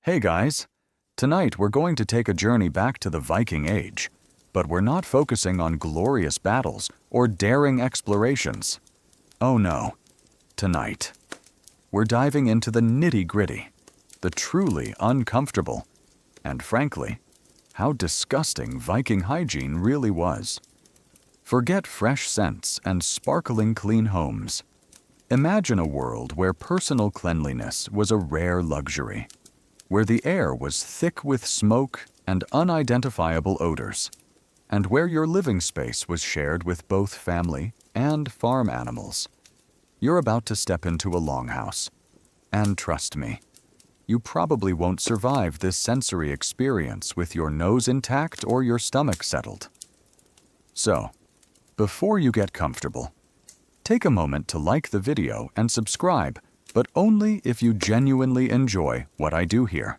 Hey guys! Tonight we're going to take a journey back to the Viking Age, but we're not focusing on glorious battles or daring explorations. Oh no. Tonight, we're diving into the nitty-gritty, the truly uncomfortable, and frankly, how disgusting Viking hygiene really was. Forget fresh scents and sparkling clean homes. Imagine a world where personal cleanliness was a rare luxury, where the air was thick with smoke and unidentifiable odors, and where your living space was shared with both family and farm animals. You're about to step into a longhouse, and trust me, you probably won't survive this sensory experience with your nose intact or your stomach settled. So, before you get comfortable, take a moment to like the video and subscribe, but only if you genuinely enjoy what I do here.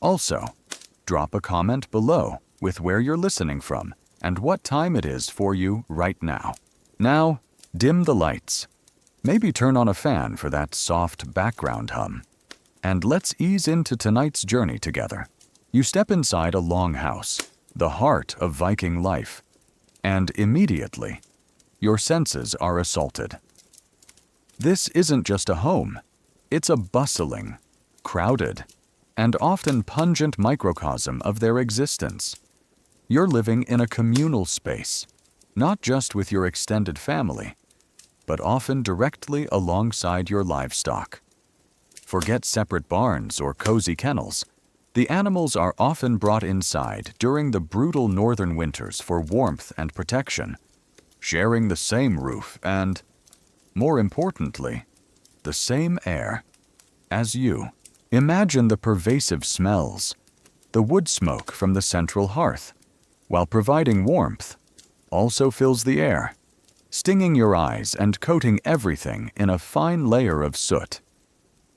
Also, drop a comment below with where you're listening from and what time it is for you right now. Now, dim the lights. Maybe turn on a fan for that soft background hum. And let's ease into tonight's journey together. You step inside a longhouse, the heart of Viking life, and immediately, your senses are assaulted. This isn't just a home, it's a bustling, crowded, and often pungent microcosm of their existence. You're living in a communal space, not just with your extended family, but often directly alongside your livestock. Forget separate barns or cozy kennels. The animals are often brought inside during the brutal northern winters for warmth and protection, sharing the same roof and, more importantly, the same air as you. Imagine the pervasive smells, the wood smoke from the central hearth, while providing warmth, also fills the air, stinging your eyes and coating everything in a fine layer of soot.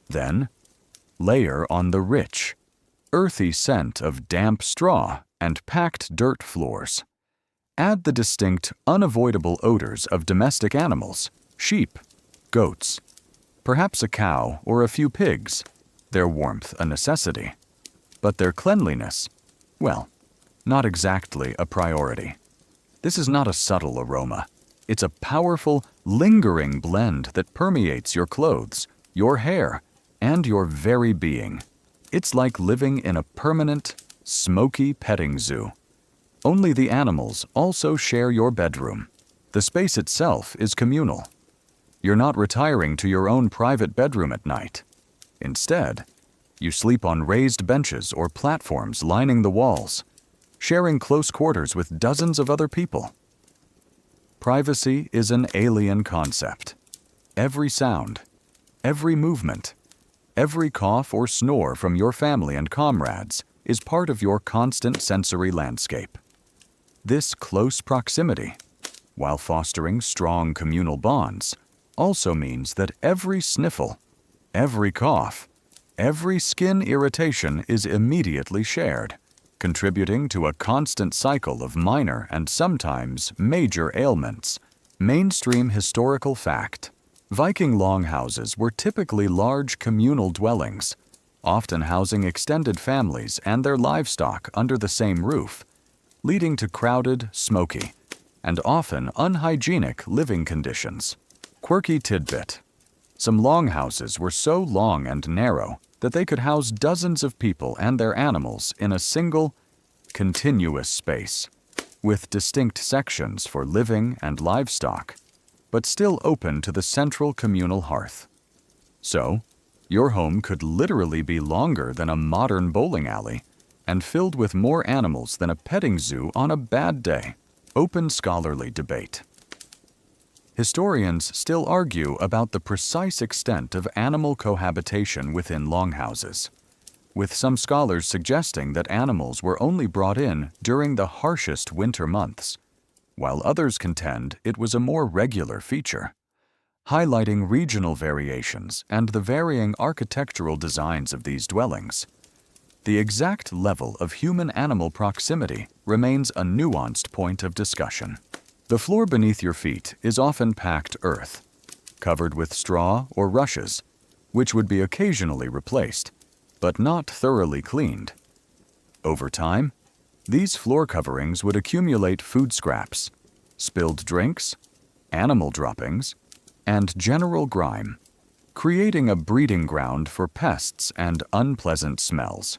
Then, layer on the rich, earthy scent of damp straw and packed dirt floors. Add the distinct, unavoidable odors of domestic animals, sheep, goats, perhaps a cow or a few pigs, their warmth a necessity, but their cleanliness, well, not exactly a priority. This is not a subtle aroma. It's a powerful, lingering blend that permeates your clothes, your hair, and your very being. It's like living in a permanent, smoky petting zoo. Only the animals also share your bedroom. The space itself is communal. You're not retiring to your own private bedroom at night. Instead, you sleep on raised benches or platforms lining the walls, sharing close quarters with dozens of other people. Privacy is an alien concept. Every sound, every movement, every cough or snore from your family and comrades is part of your constant sensory landscape. This close proximity, while fostering strong communal bonds, also means that every sniffle, every cough, every skin irritation is immediately shared, contributing to a constant cycle of minor and sometimes major ailments. Mainstream historical fact: Viking longhouses were typically large communal dwellings, often housing extended families and their livestock under the same roof, leading to crowded, smoky, and often unhygienic living conditions. Quirky tidbit: some longhouses were so long and narrow that they could house dozens of people and their animals in a single, continuous space, with distinct sections for living and livestock, but still open to the central communal hearth. So, your home could literally be longer than a modern bowling alley and filled with more animals than a petting zoo on a bad day. Open scholarly debate. Historians still argue about the precise extent of animal cohabitation within longhouses, with some scholars suggesting that animals were only brought in during the harshest winter months, while others contend it was a more regular feature, highlighting regional variations and the varying architectural designs of these dwellings. The exact level of human-animal proximity remains a nuanced point of discussion. The floor beneath your feet is often packed earth, covered with straw or rushes, which would be occasionally replaced, but not thoroughly cleaned. Over time, these floor coverings would accumulate food scraps, spilled drinks, animal droppings, and general grime, creating a breeding ground for pests and unpleasant smells.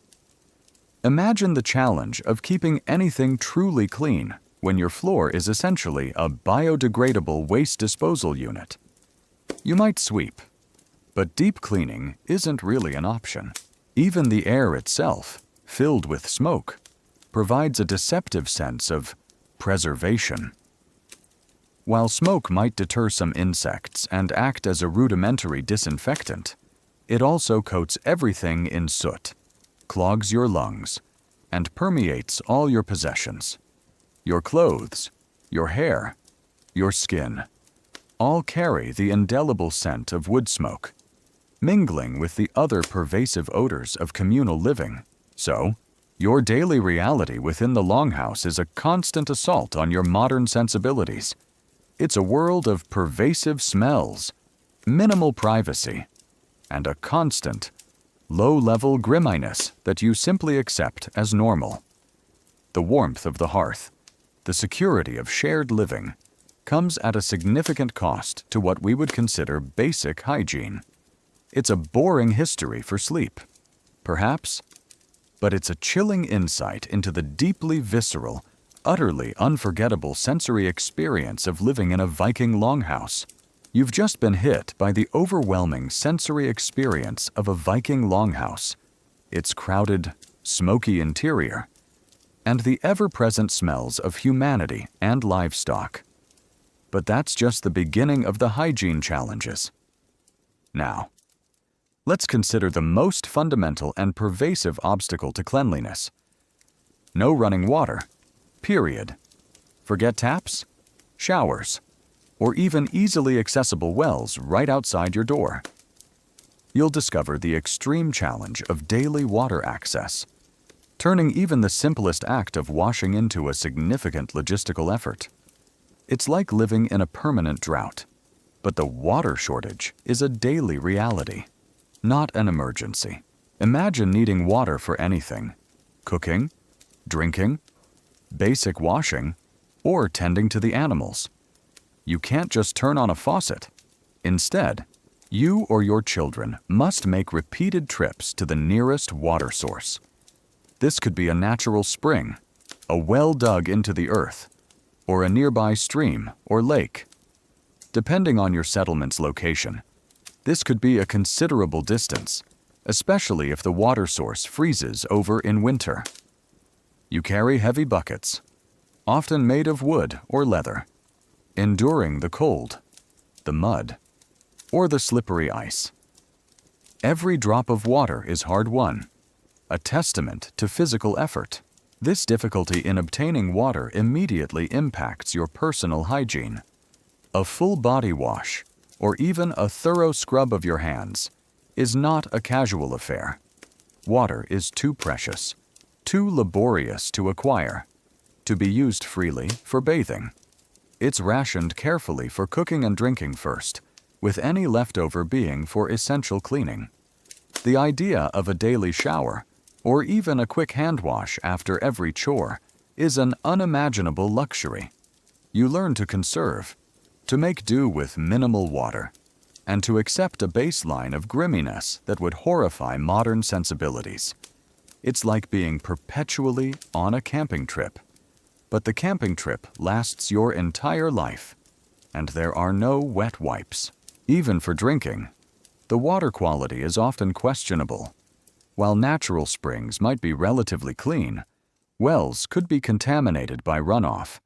Imagine the challenge of keeping anything truly clean when your floor is essentially a biodegradable waste disposal unit. You might sweep, but deep cleaning isn't really an option. Even the air itself, filled with smoke, provides a deceptive sense of preservation. While smoke might deter some insects and act as a rudimentary disinfectant, it also coats everything in soot, clogs your lungs, and permeates all your possessions. Your clothes, your hair, your skin, all carry the indelible scent of wood smoke, mingling with the other pervasive odors of communal living. So, your daily reality within the longhouse is a constant assault on your modern sensibilities. It's a world of pervasive smells, minimal privacy, and a constant, low-level grimminess that you simply accept as normal. The warmth of the hearth, the security of shared living, comes at a significant cost to what we would consider basic hygiene. It's a boring history for sleep, perhaps, but it's a chilling insight into the deeply visceral, utterly unforgettable sensory experience of living in a Viking longhouse. You've just been hit by the overwhelming sensory experience of a Viking longhouse, its crowded, smoky interior, and the ever-present smells of humanity and livestock. But that's just the beginning of the hygiene challenges. Now, let's consider the most fundamental and pervasive obstacle to cleanliness. No running water, period. Forget taps, showers, or even easily accessible wells right outside your door. You'll discover the extreme challenge of daily water access, turning even the simplest act of washing into a significant logistical effort. It's like living in a permanent drought, but the water shortage is a daily reality, not an emergency. Imagine needing water for anything: cooking, drinking, basic washing, or tending to the animals. You can't just turn on a faucet. Instead, you or your children must make repeated trips to the nearest water source. This could be a natural spring, a well dug into the earth, or a nearby stream or lake. Depending on your settlement's location, this could be a considerable distance, especially if the water source freezes over in winter. You carry heavy buckets, often made of wood or leather, enduring the cold, the mud, or the slippery ice. Every drop of water is hard-won, a testament to physical effort. This difficulty in obtaining water immediately impacts your personal hygiene. A full body wash, or even a thorough scrub of your hands, is not a casual affair. Water is too precious, too laborious to acquire, to be used freely for bathing. It's rationed carefully for cooking and drinking first, with any leftover being for essential cleaning. The idea of a daily shower, or even a quick hand wash after every chore, is an unimaginable luxury. You learn to conserve, to make do with minimal water, and to accept a baseline of grimminess that would horrify modern sensibilities. It's like being perpetually on a camping trip. But the camping trip lasts your entire life, and there are no wet wipes. Even for drinking, the water quality is often questionable. While natural springs might be relatively clean, wells could be contaminated by runoff,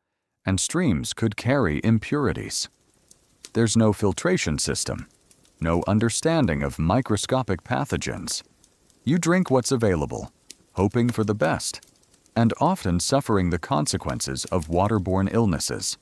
and streams could carry impurities. There's no filtration system, no understanding of microscopic pathogens. You drink what's available, hoping for the best, and often suffering the consequences of waterborne illnesses.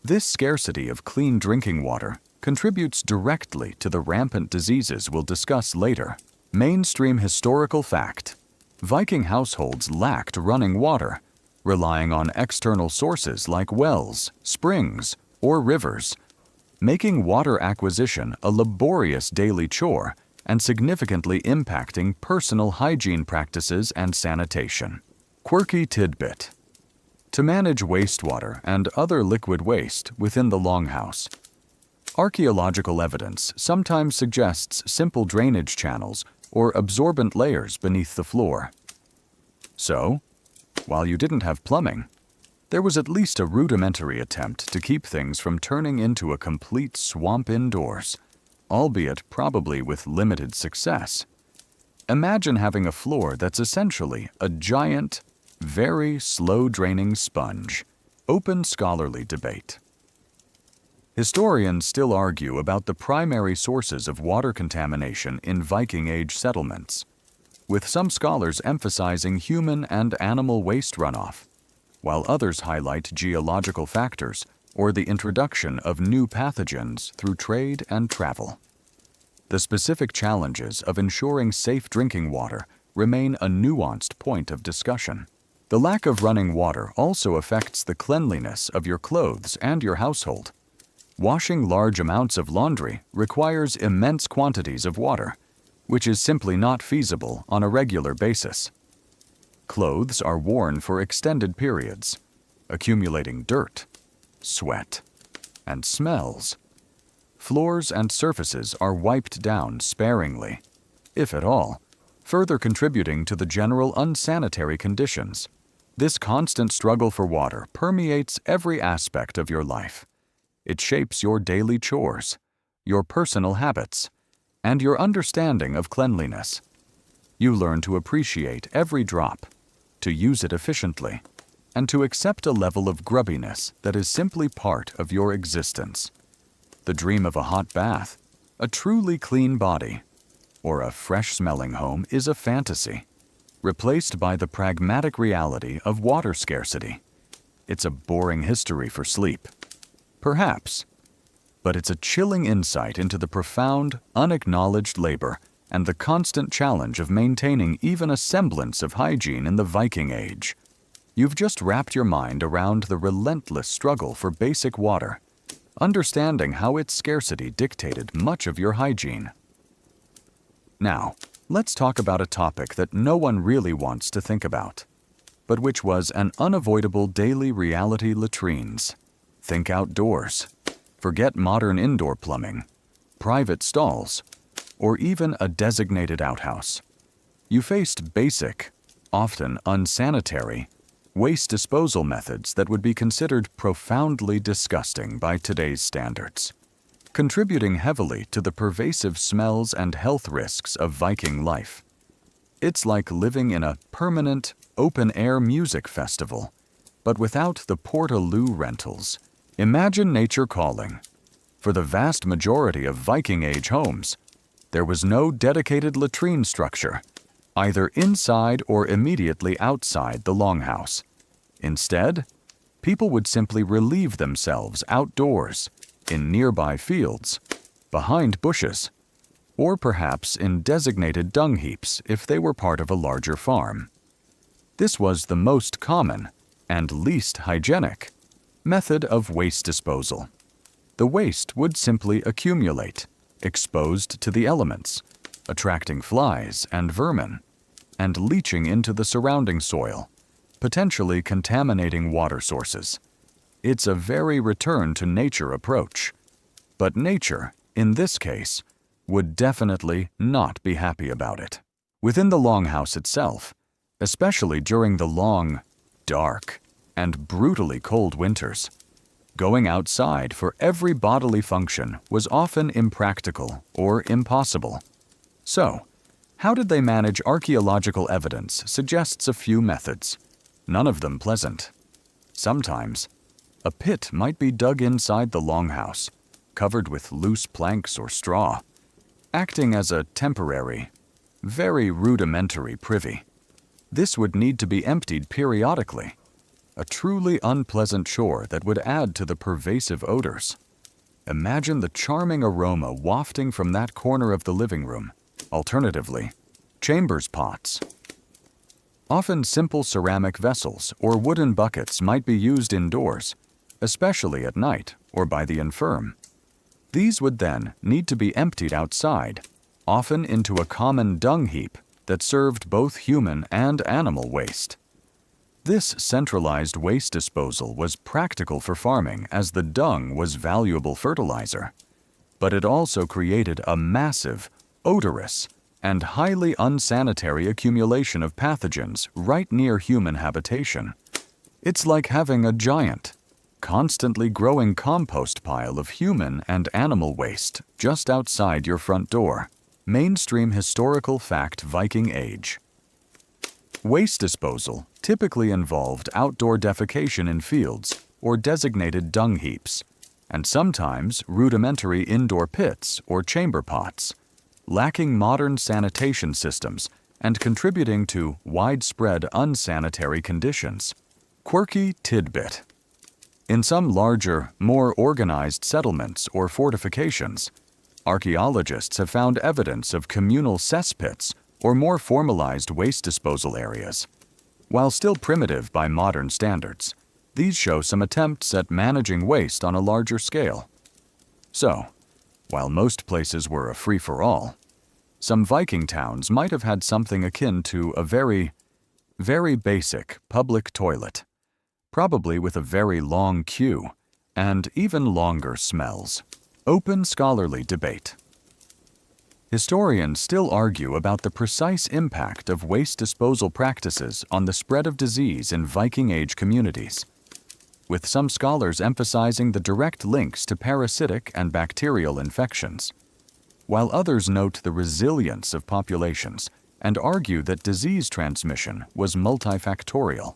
This scarcity of clean drinking water contributes directly to the rampant diseases we'll discuss later. Mainstream historical fact: Viking households lacked running water, relying on external sources like wells, springs, or rivers, making water acquisition a laborious daily chore and significantly impacting personal hygiene practices and sanitation. Quirky tidbit. To manage wastewater and other liquid waste within the longhouse, archaeological evidence sometimes suggests simple drainage channels or absorbent layers beneath the floor. So, while you didn't have plumbing, there was at least a rudimentary attempt to keep things from turning into a complete swamp indoors, albeit probably with limited success. Imagine having a floor that's essentially a giant, very slow-draining sponge. Open scholarly debate. Historians still argue about the primary sources of water contamination in Viking Age settlements, with some scholars emphasizing human and animal waste runoff, while others highlight geological factors or the introduction of new pathogens through trade and travel. The specific challenges of ensuring safe drinking water remain a nuanced point of discussion. The lack of running water also affects the cleanliness of your clothes and your household. Washing large amounts of laundry requires immense quantities of water, which is simply not feasible on a regular basis. Clothes are worn for extended periods, accumulating dirt, sweat, and smells. Floors and surfaces are wiped down sparingly, if at all, further contributing to the general unsanitary conditions. This constant struggle for water permeates every aspect of your life. It shapes your daily chores, your personal habits, and your understanding of cleanliness. You learn to appreciate every drop, to use it efficiently, and to accept a level of grubbiness that is simply part of your existence. The dream of a hot bath, a truly clean body, or a fresh-smelling home is a fantasy, replaced by the pragmatic reality of water scarcity. It's a boring history for sleep. Perhaps, but it's a chilling insight into the profound, unacknowledged labor and the constant challenge of maintaining even a semblance of hygiene in the Viking Age. You've just wrapped your mind around the relentless struggle for basic water, understanding how its scarcity dictated much of your hygiene. Now, let's talk about a topic that no one really wants to think about, but which was an unavoidable daily reality: latrines. Think outdoors. Forget modern indoor plumbing, private stalls, or even a designated outhouse. You faced basic, often unsanitary, waste disposal methods that would be considered profoundly disgusting by today's standards, contributing heavily to the pervasive smells and health risks of Viking life. It's like living in a permanent, open-air music festival, but without the Portaloo rentals. Imagine nature calling. For the vast majority of Viking Age homes, there was no dedicated latrine structure, either inside or immediately outside the longhouse. Instead, people would simply relieve themselves outdoors, in nearby fields, behind bushes, or perhaps in designated dung heaps if they were part of a larger farm. This was the most common, and least hygienic, method of waste disposal. The waste would simply accumulate, exposed to the elements, attracting flies and vermin, and leaching into the surrounding soil, potentially contaminating water sources. It's a very return-to-nature approach. But nature, in this case, would definitely not be happy about it. Within the longhouse itself, especially during the long, dark, and brutally cold winters, going outside for every bodily function was often impractical or impossible. So, how did they manage archaeological evidence suggests a few methods, none of them pleasant. Sometimes, a pit might be dug inside the longhouse, covered with loose planks or straw, acting as a temporary, very rudimentary privy. This would need to be emptied periodically, a truly unpleasant chore that would add to the pervasive odors. Imagine the charming aroma wafting from that corner of the living room. Alternatively, chambers pots. Often simple ceramic vessels or wooden buckets might be used indoors, especially at night or by the infirm. These would then need to be emptied outside, often into a common dung heap that served both human and animal waste. This centralized waste disposal was practical for farming as the dung was valuable fertilizer, but it also created a massive, odorous, and highly unsanitary accumulation of pathogens right near human habitation. It's like having a giant, constantly growing compost pile of human and animal waste just outside your front door. Mainstream historical fact: Viking Age. Waste disposal typically involved outdoor defecation in fields or designated dung heaps, and sometimes rudimentary indoor pits or chamber pots, lacking modern sanitation systems and contributing to widespread unsanitary conditions. Quirky tidbit. In some larger, more organized settlements or fortifications, archaeologists have found evidence of communal cesspits or more formalized waste disposal areas. While still primitive by modern standards, these show some attempts at managing waste on a larger scale. So, while most places were a free-for-all, some Viking towns might have had something akin to a very basic public toilet, probably with a very long queue and even longer smells. Open scholarly debate. Historians still argue about the precise impact of waste disposal practices on the spread of disease in Viking Age communities, with some scholars emphasizing the direct links to parasitic and bacterial infections, while others note the resilience of populations and argue that disease transmission was multifactorial.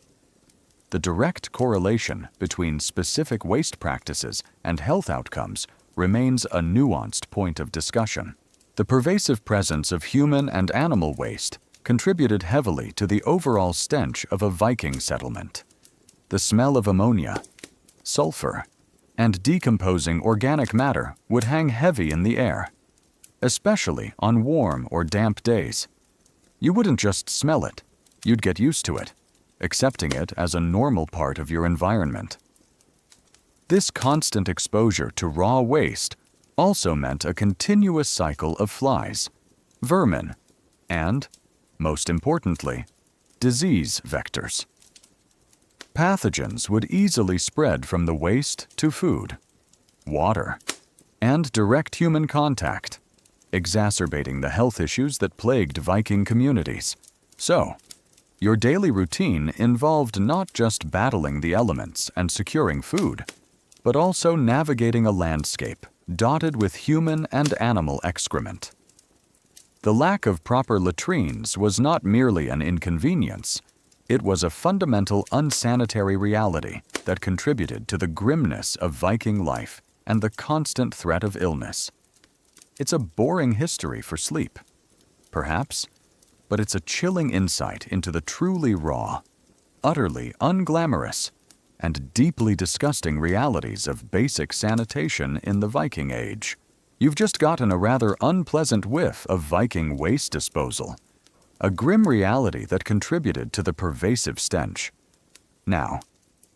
The direct correlation between specific waste practices and health outcomes remains a nuanced point of discussion. The pervasive presence of human and animal waste contributed heavily to the overall stench of a Viking settlement. The smell of ammonia, sulfur, and decomposing organic matter would hang heavy in the air, especially on warm or damp days. You wouldn't just smell it, you'd get used to it, accepting it as a normal part of your environment. This constant exposure to raw waste also meant a continuous cycle of flies, vermin, and, most importantly, disease vectors. Pathogens would easily spread from the waste to food, water, and direct human contact, exacerbating the health issues that plagued Viking communities. So, your daily routine involved not just battling the elements and securing food, but also navigating a landscape dotted with human and animal excrement. The lack of proper latrines was not merely an inconvenience, it was a fundamental unsanitary reality that contributed to the grimness of Viking life and the constant threat of illness. It's a boring history for sleep, perhaps, but it's a chilling insight into the truly raw, utterly unglamorous, and deeply disgusting realities of basic sanitation in the Viking Age. You've just gotten a rather unpleasant whiff of Viking waste disposal, a grim reality that contributed to the pervasive stench. Now,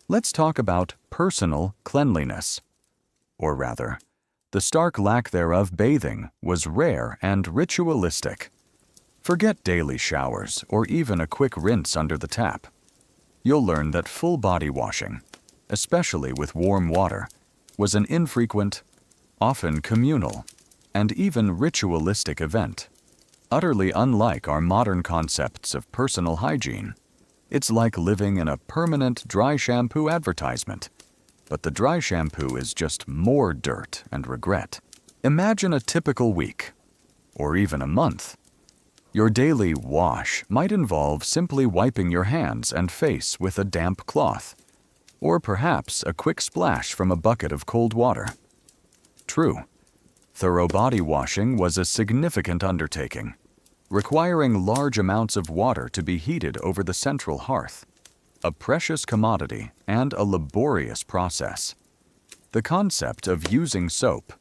let's talk about personal cleanliness. Or rather, the stark lack thereof bathing was rare and ritualistic. Forget daily showers or even a quick rinse under the tap. You'll learn that full body washing, especially with warm water, was an infrequent, often communal, and even ritualistic event. Utterly unlike our modern concepts of personal hygiene. It's like living in a permanent dry shampoo advertisement, but the dry shampoo is just more dirt and regret. Imagine a typical week, or even a month. Your daily wash might involve simply wiping your hands and face with a damp cloth, or perhaps a quick splash from a bucket of cold water. True, thorough body washing was a significant undertaking, requiring large amounts of water to be heated over the central hearth, a precious commodity and a laborious process. The concept of using soap,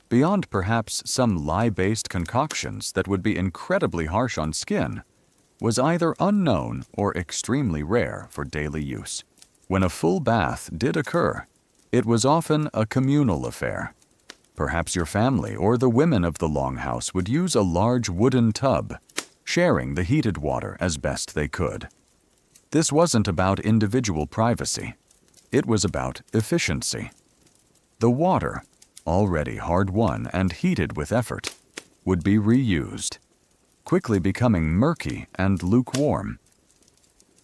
beyond perhaps some lye-based concoctions that would be incredibly harsh on skin, was either unknown or extremely rare for daily use. When a full bath did occur, it was often a communal affair, Perhaps your family or the women of the longhouse would use a large wooden tub, sharing the heated water as best they could. This wasn't about individual privacy. It was about efficiency. The water, already hard-won and heated with effort, would be reused, quickly becoming murky and lukewarm.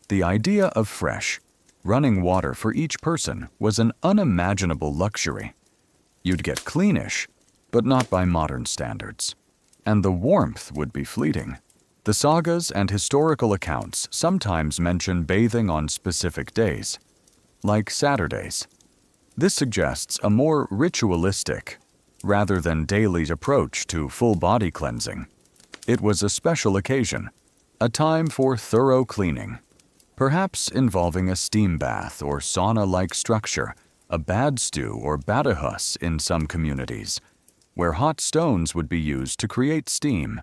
The idea of fresh, running water for each person was an unimaginable luxury. You'd get cleanish, but not by modern standards. And the warmth would be fleeting. The sagas and historical accounts sometimes mention bathing on specific days, like Saturdays. This suggests a more ritualistic, rather than daily approach to full body cleansing. It was a special occasion, a time for thorough cleaning, perhaps involving a steam bath or sauna-like structure, a bad stew or badahus in some communities, where hot stones would be used to create steam,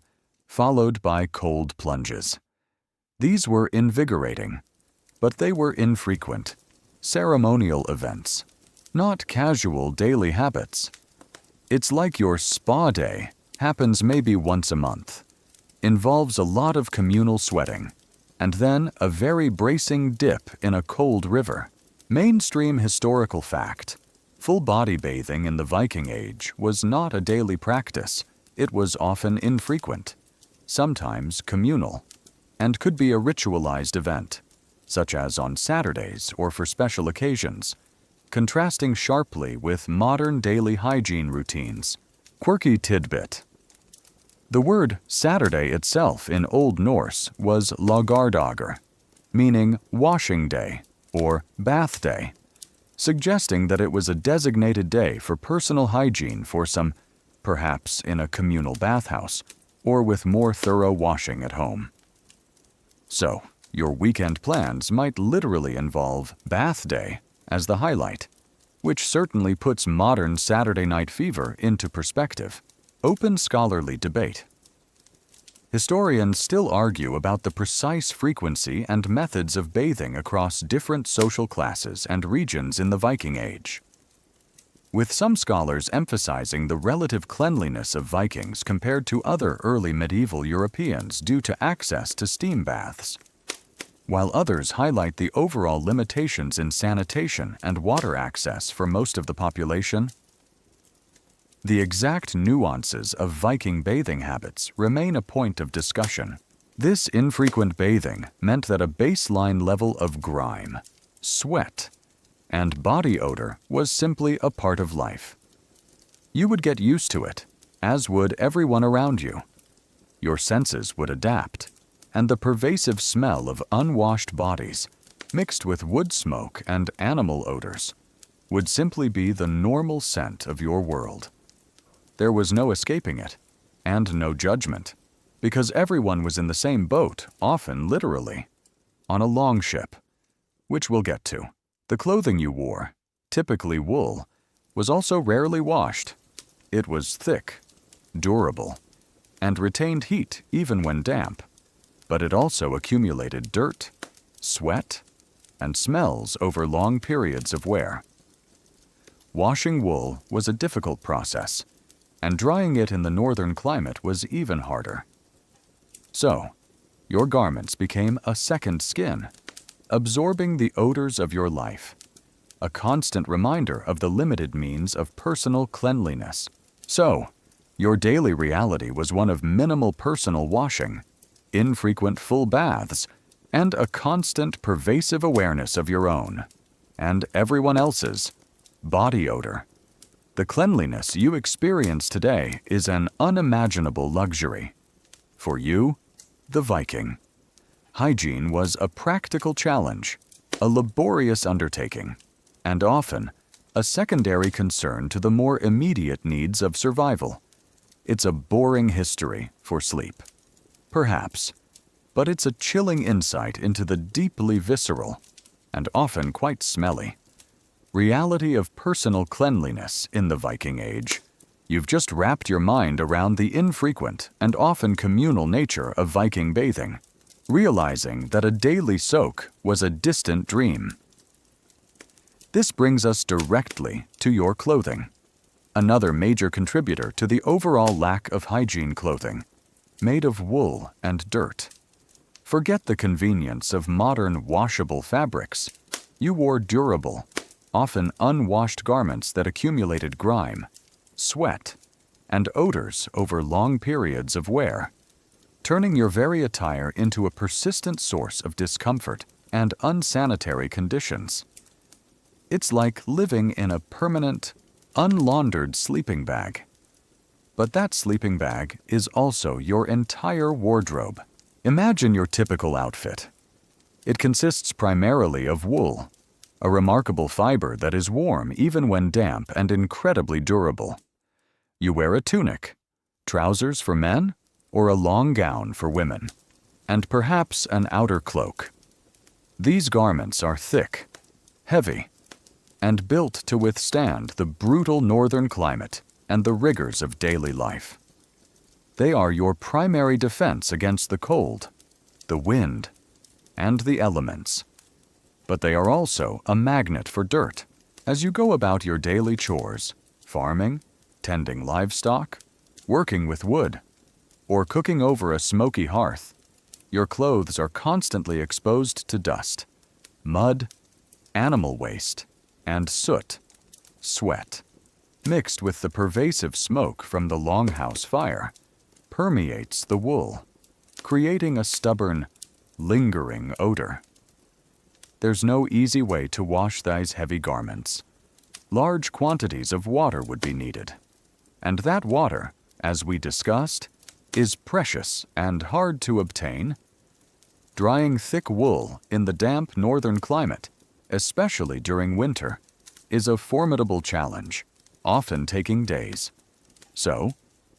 followed by cold plunges. These were invigorating, but they were infrequent, ceremonial events, not casual daily habits. It's like your spa day happens maybe once a month, involves a lot of communal sweating, and then a very bracing dip in a cold river. Mainstream historical fact: full body bathing in the Viking Age was not a daily practice. It was often infrequent, sometimes communal, and could be a ritualized event, such as on Saturdays or for special occasions, contrasting sharply with modern daily hygiene routines. Quirky tidbit: the word Saturday itself in Old Norse was lagardagur, meaning washing day or bath day, suggesting that it was a designated day for personal hygiene for some, perhaps in a communal bathhouse, or with more thorough washing at home. So, your weekend plans might literally involve bath day as the highlight, which certainly puts modern Saturday Night Fever into perspective. Open scholarly debate. Historians still argue about the precise frequency and methods of bathing across different social classes and regions in the Viking Age, with some scholars emphasizing the relative cleanliness of Vikings compared to other early medieval Europeans due to access to steam baths, while others highlight the overall limitations in sanitation and water access for most of the population. The exact nuances of Viking bathing habits remain a point of discussion. This infrequent bathing meant that a baseline level of grime, sweat, and body odor was simply a part of life. You would get used to it, as would everyone around you. Your senses would adapt, and the pervasive smell of unwashed bodies, mixed with wood smoke and animal odors, would simply be the normal scent of your world. There was no escaping it, and no judgment, because everyone was in the same boat, often literally, on a longship, which we'll get to. The clothing you wore, typically wool, was also rarely washed. It was thick, durable, and retained heat even when damp, but it also accumulated dirt, sweat, and smells over long periods of wear. Washing wool was a difficult process, and drying it in the northern climate was even harder. So, your garments became a second skin, absorbing the odors of your life, a constant reminder of the limited means of personal cleanliness. So, your daily reality was one of minimal personal washing, infrequent full baths, and a constant pervasive awareness of your own, and everyone else's, body odor. The cleanliness you experience today is an unimaginable luxury. For you, the Viking, hygiene was a practical challenge, a laborious undertaking, and often a secondary concern to the more immediate needs of survival. It's a boring history for sleep, perhaps, but it's a chilling insight into the deeply visceral, and often quite smelly, reality of personal cleanliness in the Viking Age. You've just wrapped your mind around the infrequent and often communal nature of Viking bathing, realizing that a daily soak was a distant dream. This brings us directly to your clothing. another major contributor to the overall lack of hygiene clothing, made of wool and dirt. Forget the convenience of modern washable fabrics. You wore durable, often unwashed garments that accumulated grime, sweat, and odors over long periods of wear, turning your very attire into a persistent source of discomfort and unsanitary conditions. It's like living in a permanent, unlaundered sleeping bag. But that sleeping bag is also your entire wardrobe. Imagine your typical outfit. It consists primarily of wool, a remarkable fiber that is warm even when damp and incredibly durable. You wear a tunic, trousers for men, or a long gown for women, and perhaps an outer cloak. These garments are thick, heavy, and built to withstand the brutal northern climate and the rigors of daily life. They are your primary defense against the cold, the wind, and the elements. But they are also a magnet for dirt. As you go about your daily chores, farming, tending livestock, working with wood, or cooking over a smoky hearth, your clothes are constantly exposed to dust, mud, animal waste, and soot, sweat, mixed with the pervasive smoke from the longhouse fire, permeates the wool, creating a stubborn, lingering odor. There's no easy way to wash these heavy garments. Large quantities of water would be needed, and that water, as we discussed, is precious and hard to obtain. Drying thick wool in the damp northern climate, especially during winter, is a formidable challenge, often taking days. So,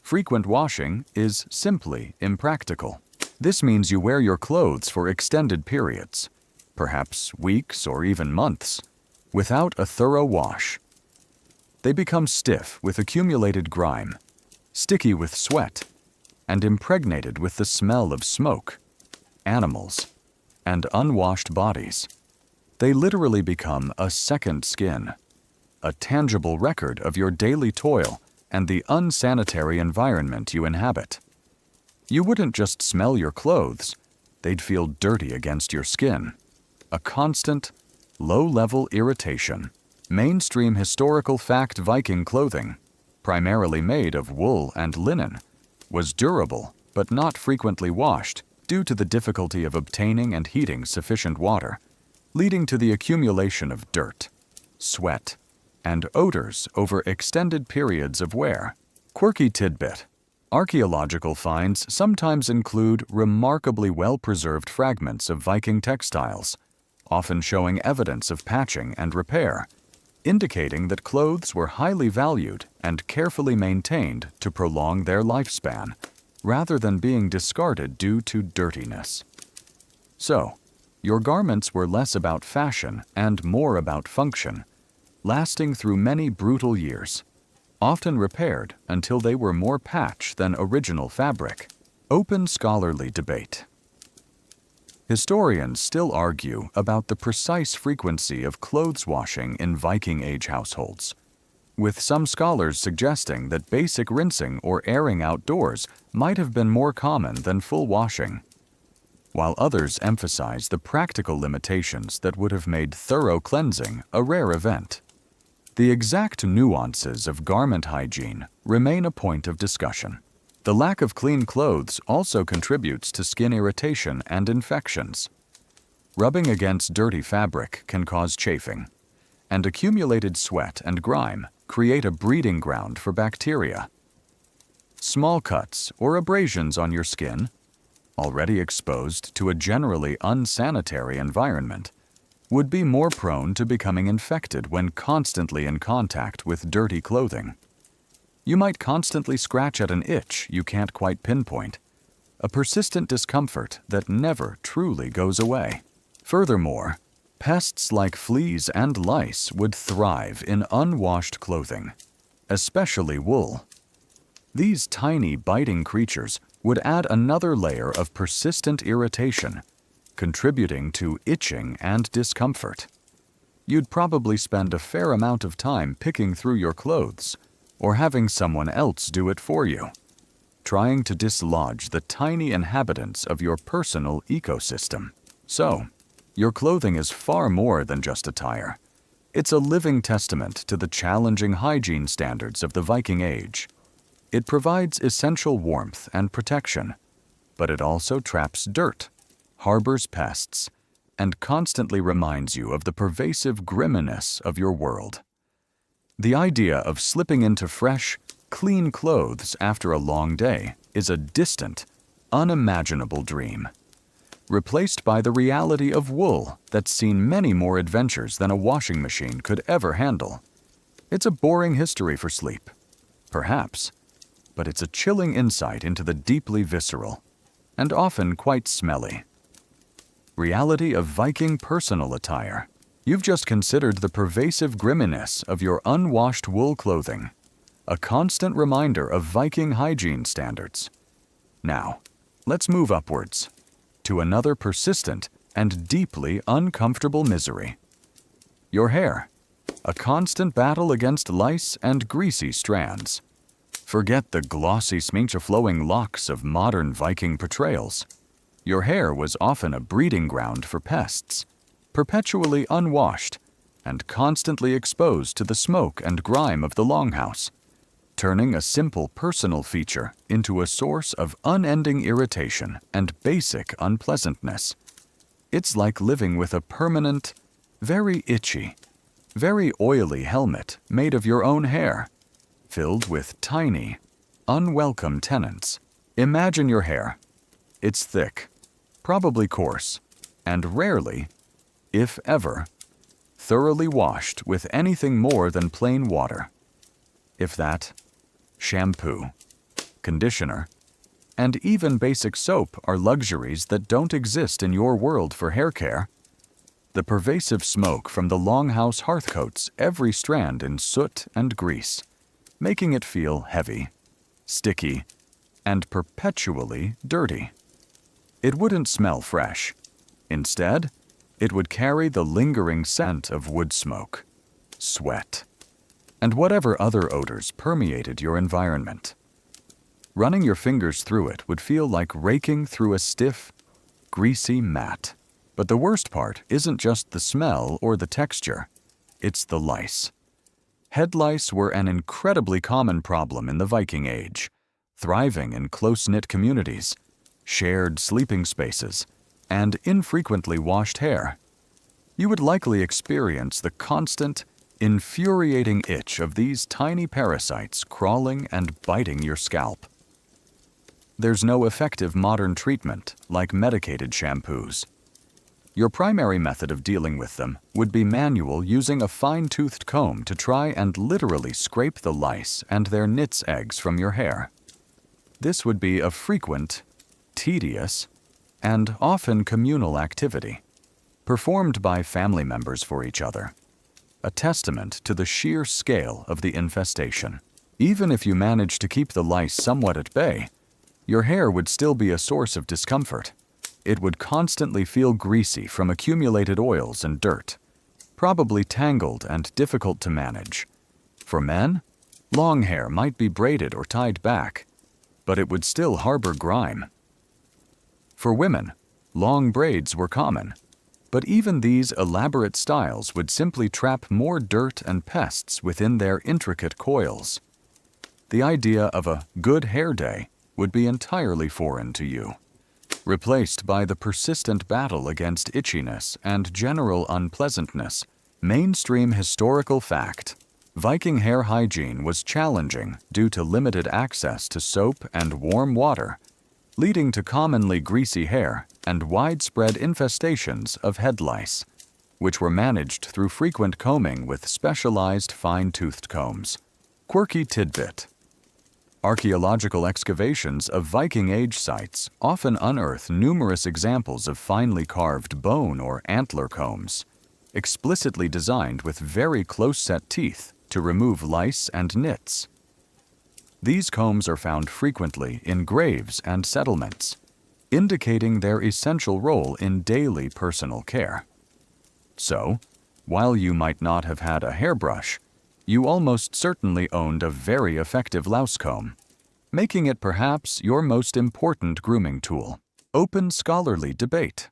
frequent washing is simply impractical. This means you wear your clothes for extended periods, perhaps weeks or even months, without a thorough wash. They become stiff with accumulated grime, sticky with sweat, and impregnated with the smell of smoke, animals, and unwashed bodies. They literally become a second skin, a tangible record of your daily toil and the unsanitary environment you inhabit. You wouldn't just smell your clothes, they'd feel dirty against your skin. A constant, low-level irritation. Mainstream historical fact Viking clothing, primarily made of wool and linen, was durable but not frequently washed due to the difficulty of obtaining and heating sufficient water, leading to the accumulation of dirt, sweat, and odors over extended periods of wear. Quirky tidbit: archaeological finds sometimes include remarkably well-preserved fragments of Viking textiles, often showing evidence of patching and repair, indicating that clothes were highly valued and carefully maintained to prolong their lifespan, rather than being discarded due to dirtiness. So, your garments were less about fashion and more about function, lasting through many brutal years, often repaired until they were more patch than original fabric. Open scholarly debate. Historians still argue about the precise frequency of clothes washing in Viking Age households, with some scholars suggesting that basic rinsing or airing outdoors might have been more common than full washing, while others emphasize the practical limitations that would have made thorough cleansing a rare event. The exact nuances of garment hygiene remain a point of discussion. The lack of clean clothes also contributes to skin irritation and infections. Rubbing against dirty fabric can cause chafing, and accumulated sweat and grime create a breeding ground for bacteria. Small cuts or abrasions on your skin, already exposed to a generally unsanitary environment, would be more prone to becoming infected when constantly in contact with dirty clothing. You might constantly scratch at an itch you can't quite pinpoint, a persistent discomfort that never truly goes away. Furthermore, pests like fleas and lice would thrive in unwashed clothing, especially wool. These tiny biting creatures would add another layer of persistent irritation, contributing to itching and discomfort. You'd probably spend a fair amount of time picking through your clothes, or having someone else do it for you, trying to dislodge the tiny inhabitants of your personal ecosystem. So, your clothing is far more than just attire. It's a living testament to the challenging hygiene standards of the Viking Age. It provides essential warmth and protection, but it also traps dirt, harbors pests, and constantly reminds you of the pervasive grimness of your world. The idea of slipping into fresh, clean clothes after a long day is a distant, unimaginable dream, replaced by the reality of wool that's seen many more adventures than a washing machine could ever handle. It's a boring history for sleep, perhaps, but it's a chilling insight into the deeply visceral, and often quite smelly, reality of Viking personal attire. You've just considered the pervasive grimminess of your unwashed wool clothing, a constant reminder of Viking hygiene standards. Now, let's move upwards to another persistent and deeply uncomfortable misery. Your hair, a constant battle against lice and greasy strands. Forget the glossy sminke-flowing locks of modern Viking portrayals. Your hair was often a breeding ground for pests, perpetually unwashed and constantly exposed to the smoke and grime of the longhouse, turning a simple personal feature into a source of unending irritation and basic unpleasantness. It's like living with a permanent, very itchy, very oily helmet made of your own hair, filled with tiny, unwelcome tenants. Imagine your hair. It's thick, probably coarse, and rarely, if ever, thoroughly washed with anything more than plain water. If that, shampoo, conditioner, and even basic soap are luxuries that don't exist in your world for hair care. The pervasive smoke from the longhouse hearth coats every strand in soot and grease, making it feel heavy, sticky, and perpetually dirty. It wouldn't smell fresh. Instead, it would carry the lingering scent of wood smoke, sweat, and whatever other odors permeated your environment. Running your fingers through it would feel like raking through a stiff, greasy mat. But the worst part isn't just the smell or the texture, it's the lice. Head lice were an incredibly common problem in the Viking Age, thriving in close-knit communities, shared sleeping spaces, and infrequently washed hair. You would likely experience the constant, infuriating itch of these tiny parasites crawling and biting your scalp. There's no effective modern treatment like medicated shampoos. Your primary method of dealing with them would be manual, using a fine-toothed comb to try and literally scrape the lice and their nits eggs from your hair. This would be a frequent, tedious, and often communal activity, performed by family members for each other, a testament to the sheer scale of the infestation. Even if you managed to keep the lice somewhat at bay, your hair would still be a source of discomfort. It would constantly feel greasy from accumulated oils and dirt, probably tangled and difficult to manage. For men, long hair might be braided or tied back, but it would still harbor grime. For women, long braids were common, but even these elaborate styles would simply trap more dirt and pests within their intricate coils. The idea of a good hair day would be entirely foreign to you, replaced by the persistent battle against itchiness and general unpleasantness. Mainstream historical fact: Viking hair hygiene was challenging due to limited access to soap and warm water, leading to commonly greasy hair and widespread infestations of head lice, which were managed through frequent combing with specialized fine-toothed combs. Quirky tidbit: archaeological excavations of Viking Age sites often unearth numerous examples of finely carved bone or antler combs, explicitly designed with very close-set teeth to remove lice and nits. These combs are found frequently in graves and settlements, indicating their essential role in daily personal care. So, while you might not have had a hairbrush, you almost certainly owned a very effective louse comb, making it perhaps your most important grooming tool. Open scholarly debate.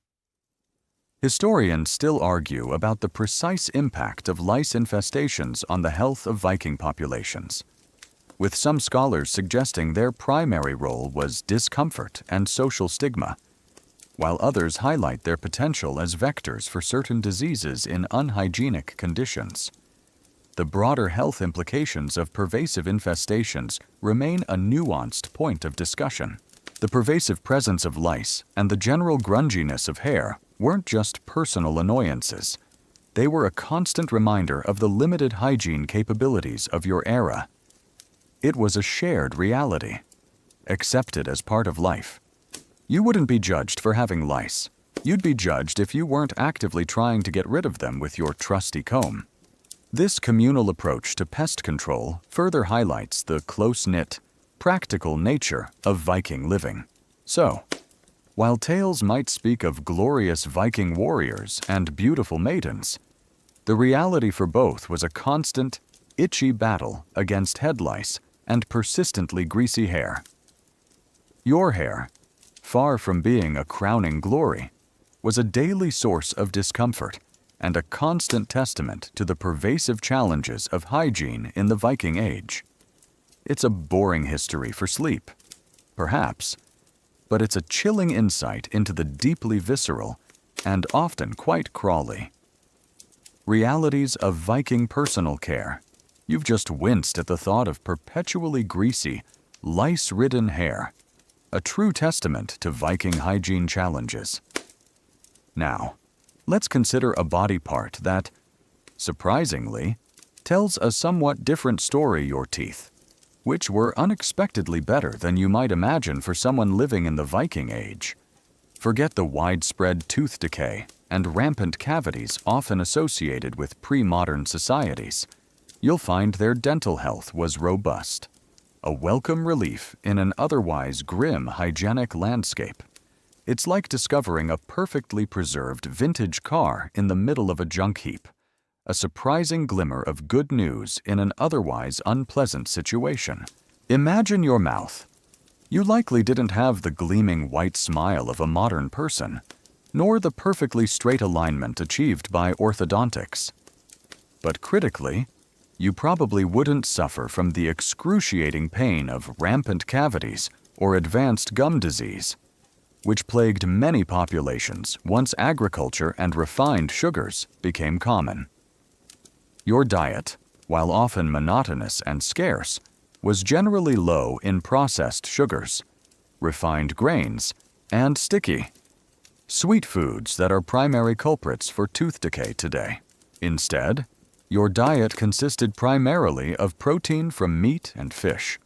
Historians still argue about the precise impact of lice infestations on the health of Viking populations, with some scholars suggesting their primary role was discomfort and social stigma, while others highlight their potential as vectors for certain diseases in unhygienic conditions. The broader health implications of pervasive infestations remain a nuanced point of discussion. The pervasive presence of lice and the general grunginess of hair weren't just personal annoyances. They were a constant reminder of the limited hygiene capabilities of your era. It was a shared reality, accepted as part of life. You wouldn't be judged for having lice. You'd be judged if you weren't actively trying to get rid of them with your trusty comb. This communal approach to pest control further highlights the close-knit, practical nature of Viking living. So, while tales might speak of glorious Viking warriors and beautiful maidens, the reality for both was a constant, itchy battle against head lice and persistently greasy hair. Your hair, far from being a crowning glory, was a daily source of discomfort and a constant testament to the pervasive challenges of hygiene in the Viking Age. It's a boring history for sleep, perhaps, but it's a chilling insight into the deeply visceral and often quite crawly realities of Viking personal care. You've just winced at the thought of perpetually greasy, lice-ridden hair, a true testament to Viking hygiene challenges. Now, let's consider a body part that, surprisingly, tells a somewhat different story: your teeth, which were unexpectedly better than you might imagine for someone living in the Viking Age. Forget the widespread tooth decay and rampant cavities often associated with pre-modern societies. You'll find their dental health was robust, a welcome relief in an otherwise grim hygienic landscape. It's like discovering a perfectly preserved vintage car in the middle of a junk heap, a surprising glimmer of good news in an otherwise unpleasant situation. Imagine your mouth. You likely didn't have the gleaming white smile of a modern person, nor the perfectly straight alignment achieved by orthodontics. But critically, you probably wouldn't suffer from the excruciating pain of rampant cavities or advanced gum disease, which plagued many populations once agriculture and refined sugars became common. Your diet, while often monotonous and scarce, was generally low in processed sugars, refined grains, and sticky, sweet foods that are primary culprits for tooth decay today. Instead, your diet consisted primarily of protein from meat and fish,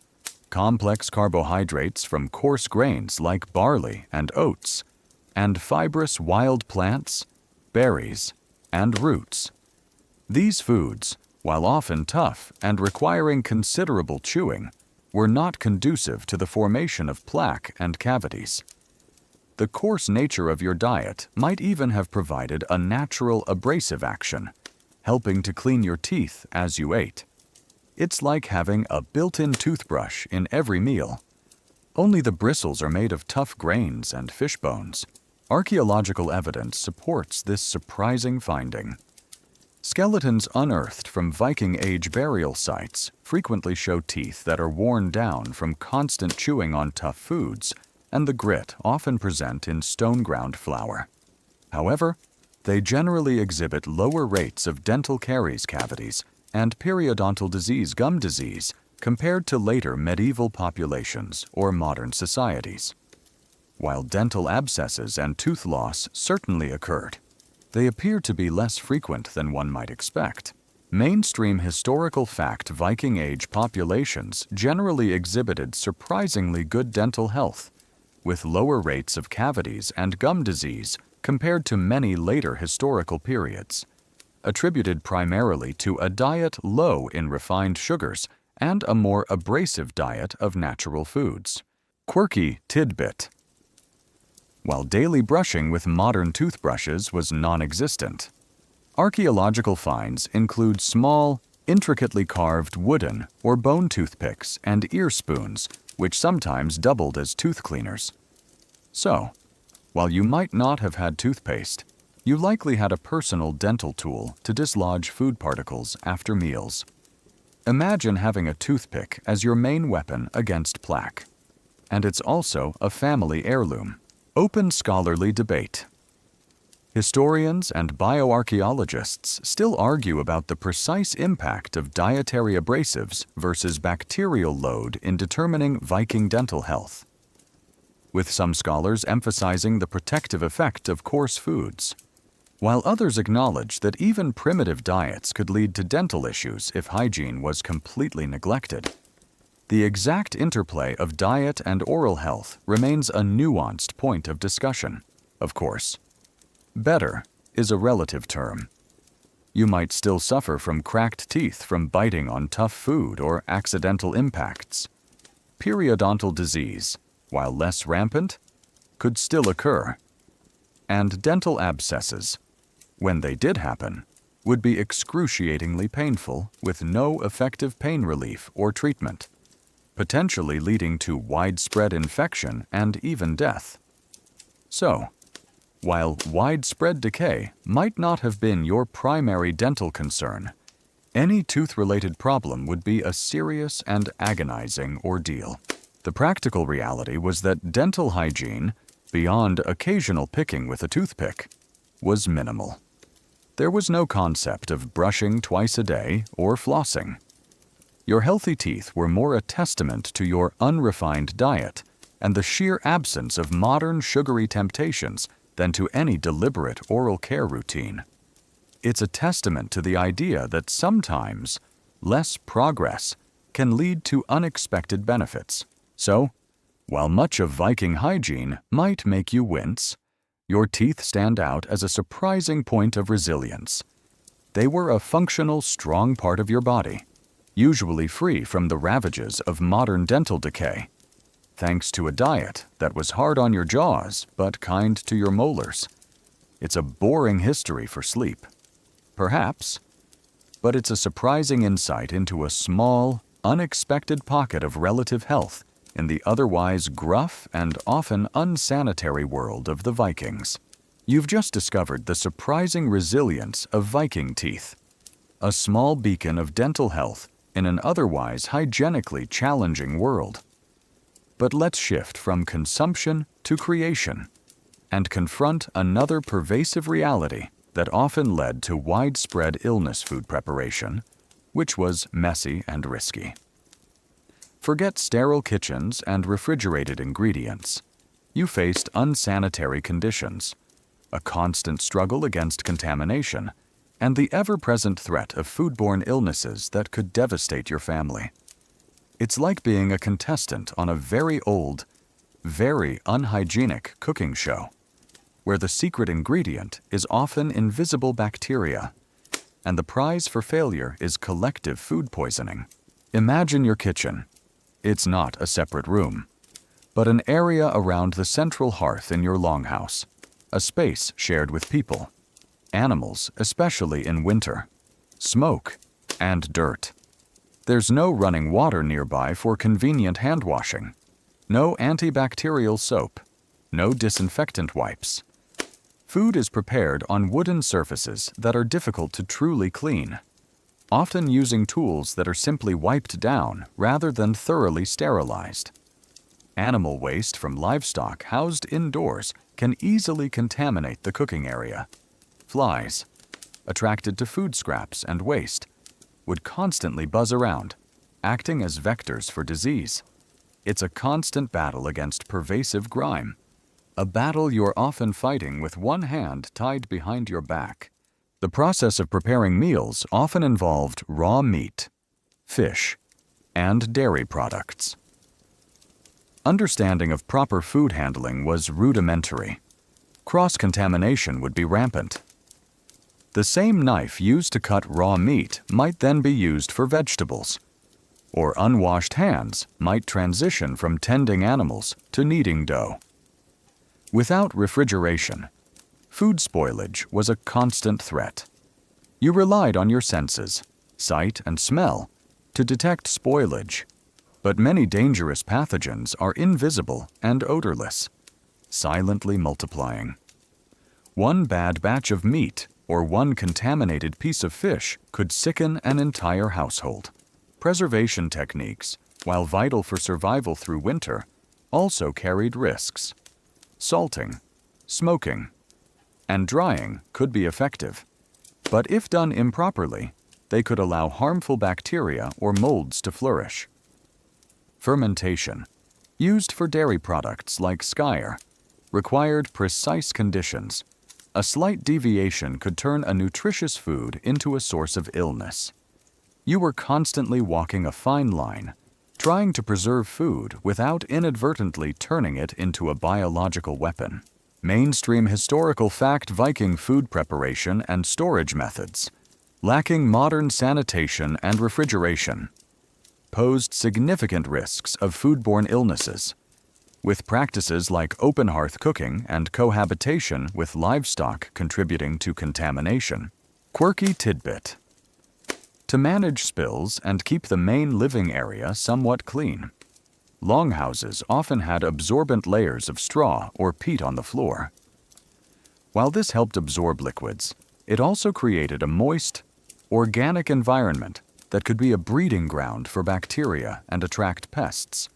complex carbohydrates from coarse grains like barley and oats, and fibrous wild plants, berries, and roots. These foods, while often tough and requiring considerable chewing, were not conducive to the formation of plaque and cavities. The coarse nature of your diet might even have provided a natural abrasive action, helping to clean your teeth as you ate. It's like having a built-in toothbrush in every meal. Only the bristles are made of tough grains and fish bones. Archaeological evidence supports this surprising finding. Skeletons unearthed from Viking Age burial sites frequently show teeth that are worn down from constant chewing on tough foods, and the grit often present in stone-ground flour. However, they generally exhibit lower rates of dental caries cavities and periodontal disease, gum disease, compared to later medieval populations or modern societies. While dental abscesses and tooth loss certainly occurred, they appear to be less frequent than one might expect. Mainstream historical fact: Viking Age populations generally exhibited surprisingly good dental health, with lower rates of cavities and gum disease compared to many later historical periods, attributed primarily to a diet low in refined sugars and a more abrasive diet of natural foods. Quirky tidbit: while daily brushing with modern toothbrushes was non-existent, archaeological finds include small, intricately carved wooden or bone toothpicks and ear spoons, which sometimes doubled as tooth cleaners. So, while you might not have had toothpaste, you likely had a personal dental tool to dislodge food particles after meals. Imagine having a toothpick as your main weapon against plaque. And it's also a family heirloom. Open scholarly debate. Historians and bioarchaeologists still argue about the precise impact of dietary abrasives versus bacterial load in determining Viking dental health, with some scholars emphasizing the protective effect of coarse foods, while others acknowledge that even primitive diets could lead to dental issues if hygiene was completely neglected. The exact interplay of diet and oral health remains a nuanced point of discussion, of course. Better is a relative term. You might still suffer from cracked teeth from biting on tough food or accidental impacts. Periodontal disease, while less rampant, could still occur. And dental abscesses, when they did happen, would be excruciatingly painful with no effective pain relief or treatment, potentially leading to widespread infection and even death. So, while widespread decay might not have been your primary dental concern, any tooth-related problem would be a serious and agonizing ordeal. The practical reality was that dental hygiene, beyond occasional picking with a toothpick, was minimal. There was no concept of brushing twice a day or flossing. Your healthy teeth were more a testament to your unrefined diet and the sheer absence of modern sugary temptations than to any deliberate oral care routine. It's a testament to the idea that sometimes less progress can lead to unexpected benefits. So, while much of Viking hygiene might make you wince, your teeth stand out as a surprising point of resilience. They were a functional, strong part of your body, usually free from the ravages of modern dental decay, thanks to a diet that was hard on your jaws but kind to your molars. It's a boring history for sleep, perhaps, but it's a surprising insight into a small, unexpected pocket of relative health in the otherwise gruff and often unsanitary world of the Vikings. You've just discovered the surprising resilience of Viking teeth, a small beacon of dental health in an otherwise hygienically challenging world. But let's shift from consumption to creation and confront another pervasive reality that often led to widespread illness food preparation, which was messy and risky. Forget sterile kitchens and refrigerated ingredients. You faced unsanitary conditions, a constant struggle against contamination, and the ever-present threat of foodborne illnesses that could devastate your family. It's like being a contestant on a very old, very unhygienic cooking show, where the secret ingredient is often invisible bacteria, and the prize for failure is collective food poisoning. Imagine your kitchen. It's not a separate room, but an area around the central hearth in your longhouse, a space shared with people, animals, especially in winter, smoke, and dirt. There's no running water nearby for convenient hand washing, no antibacterial soap, no disinfectant wipes. Food is prepared on wooden surfaces that are difficult to truly clean, often using tools that are simply wiped down rather than thoroughly sterilized. Animal waste from livestock housed indoors can easily contaminate the cooking area. Flies, attracted to food scraps and waste, would constantly buzz around, acting as vectors for disease. It's a constant battle against pervasive grime, a battle you're often fighting with one hand tied behind your back. The process of preparing meals often involved raw meat, fish, and dairy products. Understanding of proper food handling was rudimentary. Cross-contamination would be rampant. The same knife used to cut raw meat might then be used for vegetables, or unwashed hands might transition from tending animals to kneading dough. Without refrigeration, food spoilage was a constant threat. You relied on your senses, sight and smell, to detect spoilage. But many dangerous pathogens are invisible and odorless, silently multiplying. One bad batch of meat or one contaminated piece of fish could sicken an entire household. Preservation techniques, while vital for survival through winter, also carried risks. Salting, smoking, and drying could be effective, but if done improperly, they could allow harmful bacteria or molds to flourish. Fermentation, used for dairy products like skyr, required precise conditions. A slight deviation could turn a nutritious food into a source of illness. You were constantly walking a fine line, trying to preserve food without inadvertently turning it into a biological weapon. Mainstream historical fact: Viking food preparation and storage methods, lacking modern sanitation and refrigeration, posed significant risks of foodborne illnesses, with practices like open hearth cooking and cohabitation with livestock contributing to contamination. Quirky tidbit: to manage spills and keep the main living area somewhat clean, longhouses often had absorbent layers of straw or peat on the floor. While this helped absorb liquids, it also created a moist, organic environment that could be a breeding ground for bacteria and attract pests,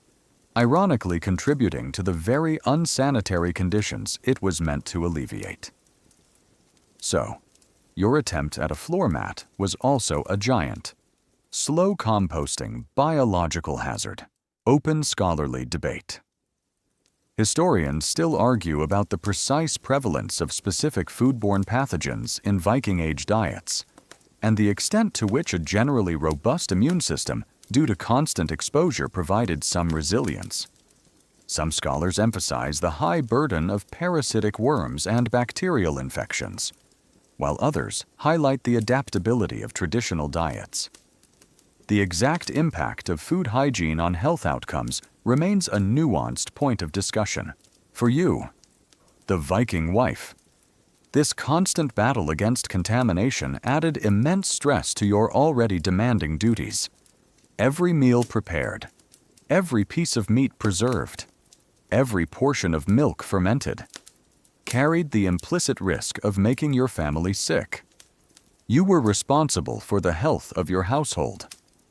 ironically contributing to the very unsanitary conditions it was meant to alleviate. So, your attempt at a floor mat was also a giant. Slow composting biological hazard. Open scholarly debate. Historians still argue about the precise prevalence of specific foodborne pathogens in Viking Age diets, and the extent to which a generally robust immune system due to constant exposure provided some resilience. Some scholars emphasize the high burden of parasitic worms and bacterial infections, while others highlight the adaptability of traditional diets. The exact impact of food hygiene on health outcomes remains a nuanced point of discussion. For you, the Viking wife, this constant battle against contamination added immense stress to your already demanding duties. Every meal prepared, every piece of meat preserved, every portion of milk fermented, carried the implicit risk of making your family sick. You were responsible for the health of your household,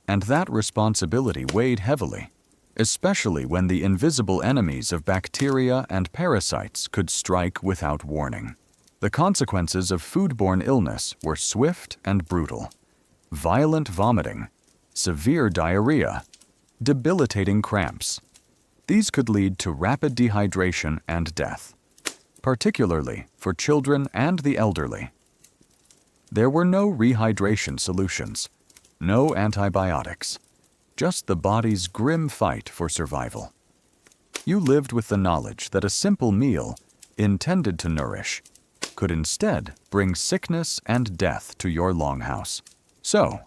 and that responsibility weighed heavily, especially when the invisible enemies of bacteria and parasites could strike without warning. The consequences of foodborne illness were swift and brutal. Violent vomiting, severe diarrhea, debilitating cramps. These could lead to rapid dehydration and death, particularly for children and the elderly. There were no rehydration solutions, no antibiotics, just the body's grim fight for survival. You lived with the knowledge that a simple meal, intended to nourish, could instead bring sickness and death to your longhouse. So,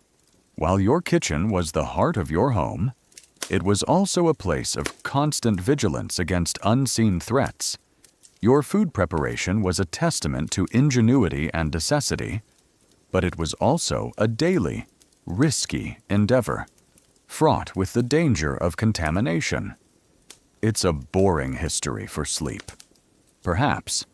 while your kitchen was the heart of your home, it was also a place of constant vigilance against unseen threats. Your food preparation was a testament to ingenuity and necessity, but it was also a daily, risky endeavor, fraught with the danger of contamination. It's a boring history for sleep, perhaps,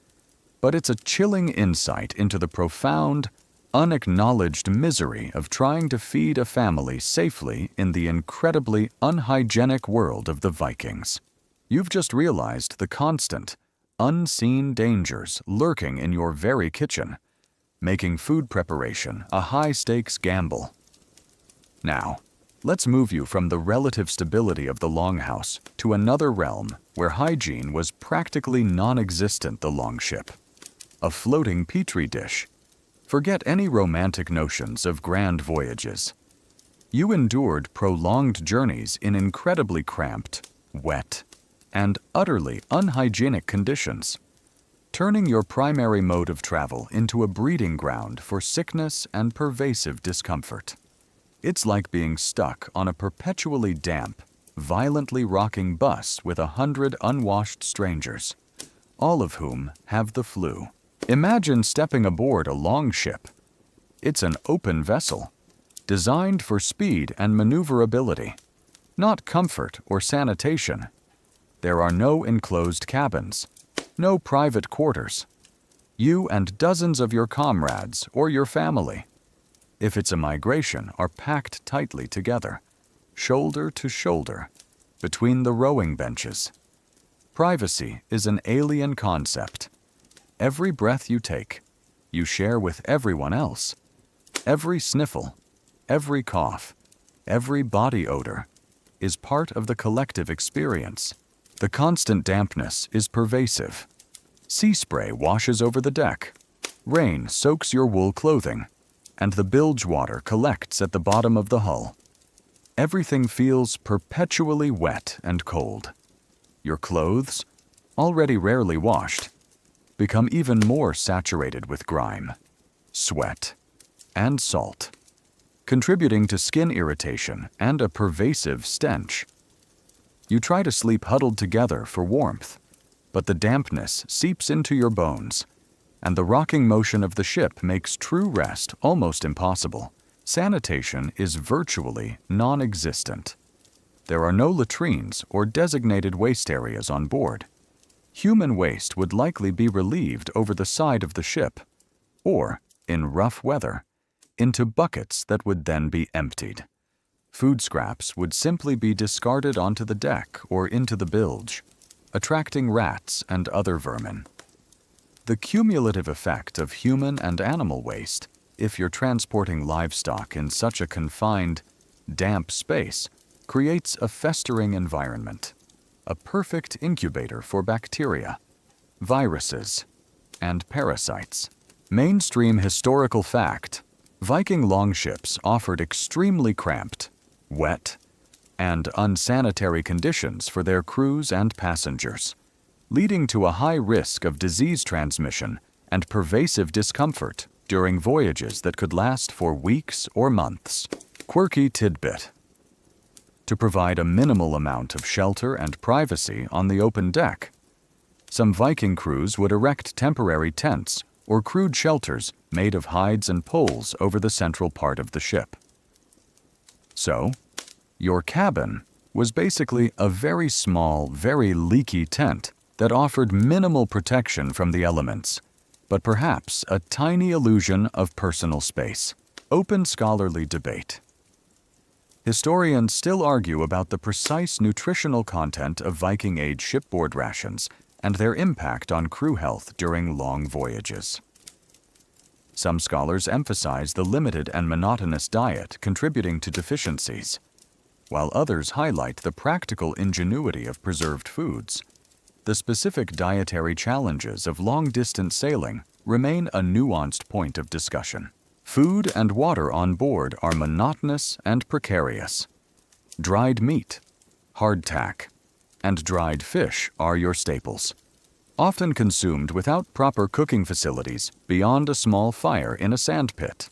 but it's a chilling insight into the profound, unacknowledged misery of trying to feed a family safely in the incredibly unhygienic world of the Vikings. You've just realized the constant, unseen dangers lurking in your very kitchen, making food preparation a high-stakes gamble. Now, let's move you from the relative stability of the longhouse to another realm where hygiene was practically non-existent. The longship, a floating petri dish. Forget any romantic notions of grand voyages. You endured prolonged journeys in incredibly cramped, wet, and utterly unhygienic conditions, turning your primary mode of travel into a breeding ground for sickness and pervasive discomfort. It's like being stuck on a perpetually damp, violently rocking bus with 100 unwashed strangers, all of whom have the flu. Imagine stepping aboard a longship. It's an open vessel, designed for speed and maneuverability, not comfort or sanitation. There are no enclosed cabins, no private quarters. You and dozens of your comrades or your family, if it's a migration, are packed tightly together, shoulder to shoulder, between the rowing benches. Privacy is an alien concept. Every breath you take, you share with everyone else. Every sniffle, every cough, every body odor is part of the collective experience. The constant dampness is pervasive. Sea spray washes over the deck. Rain soaks your wool clothing, and the bilge water collects at the bottom of the hull. Everything feels perpetually wet and cold. Your clothes, already rarely washed, become even more saturated with grime, sweat, and salt, contributing to skin irritation and a pervasive stench. You try to sleep huddled together for warmth, but the dampness seeps into your bones, and the rocking motion of the ship makes true rest almost impossible. Sanitation is virtually non-existent. There are no latrines or designated waste areas on board. Human waste would likely be relieved over the side of the ship, or, in rough weather, into buckets that would then be emptied. Food scraps would simply be discarded onto the deck or into the bilge, attracting rats and other vermin. The cumulative effect of human and animal waste, if you're transporting livestock in such a confined, damp space, creates a festering environment, a perfect incubator for bacteria, viruses, and parasites. Mainstream historical fact: Viking longships offered extremely cramped, wet, and unsanitary conditions for their crews and passengers, leading to a high risk of disease transmission and pervasive discomfort during voyages that could last for weeks or months. Quirky tidbit: to provide a minimal amount of shelter and privacy on the open deck, some Viking crews would erect temporary tents or crude shelters made of hides and poles over the central part of the ship. So, your cabin was basically a very small, very leaky tent that offered minimal protection from the elements, but perhaps a tiny illusion of personal space. Open scholarly debate. Historians still argue about the precise nutritional content of Viking-age shipboard rations and their impact on crew health during long voyages. Some scholars emphasize the limited and monotonous diet contributing to deficiencies, while others highlight the practical ingenuity of preserved foods. The specific dietary challenges of long-distance sailing remain a nuanced point of discussion. Food and water on board are monotonous and precarious. Dried meat, hardtack, and dried fish are your staples, often consumed without proper cooking facilities beyond a small fire in a sandpit.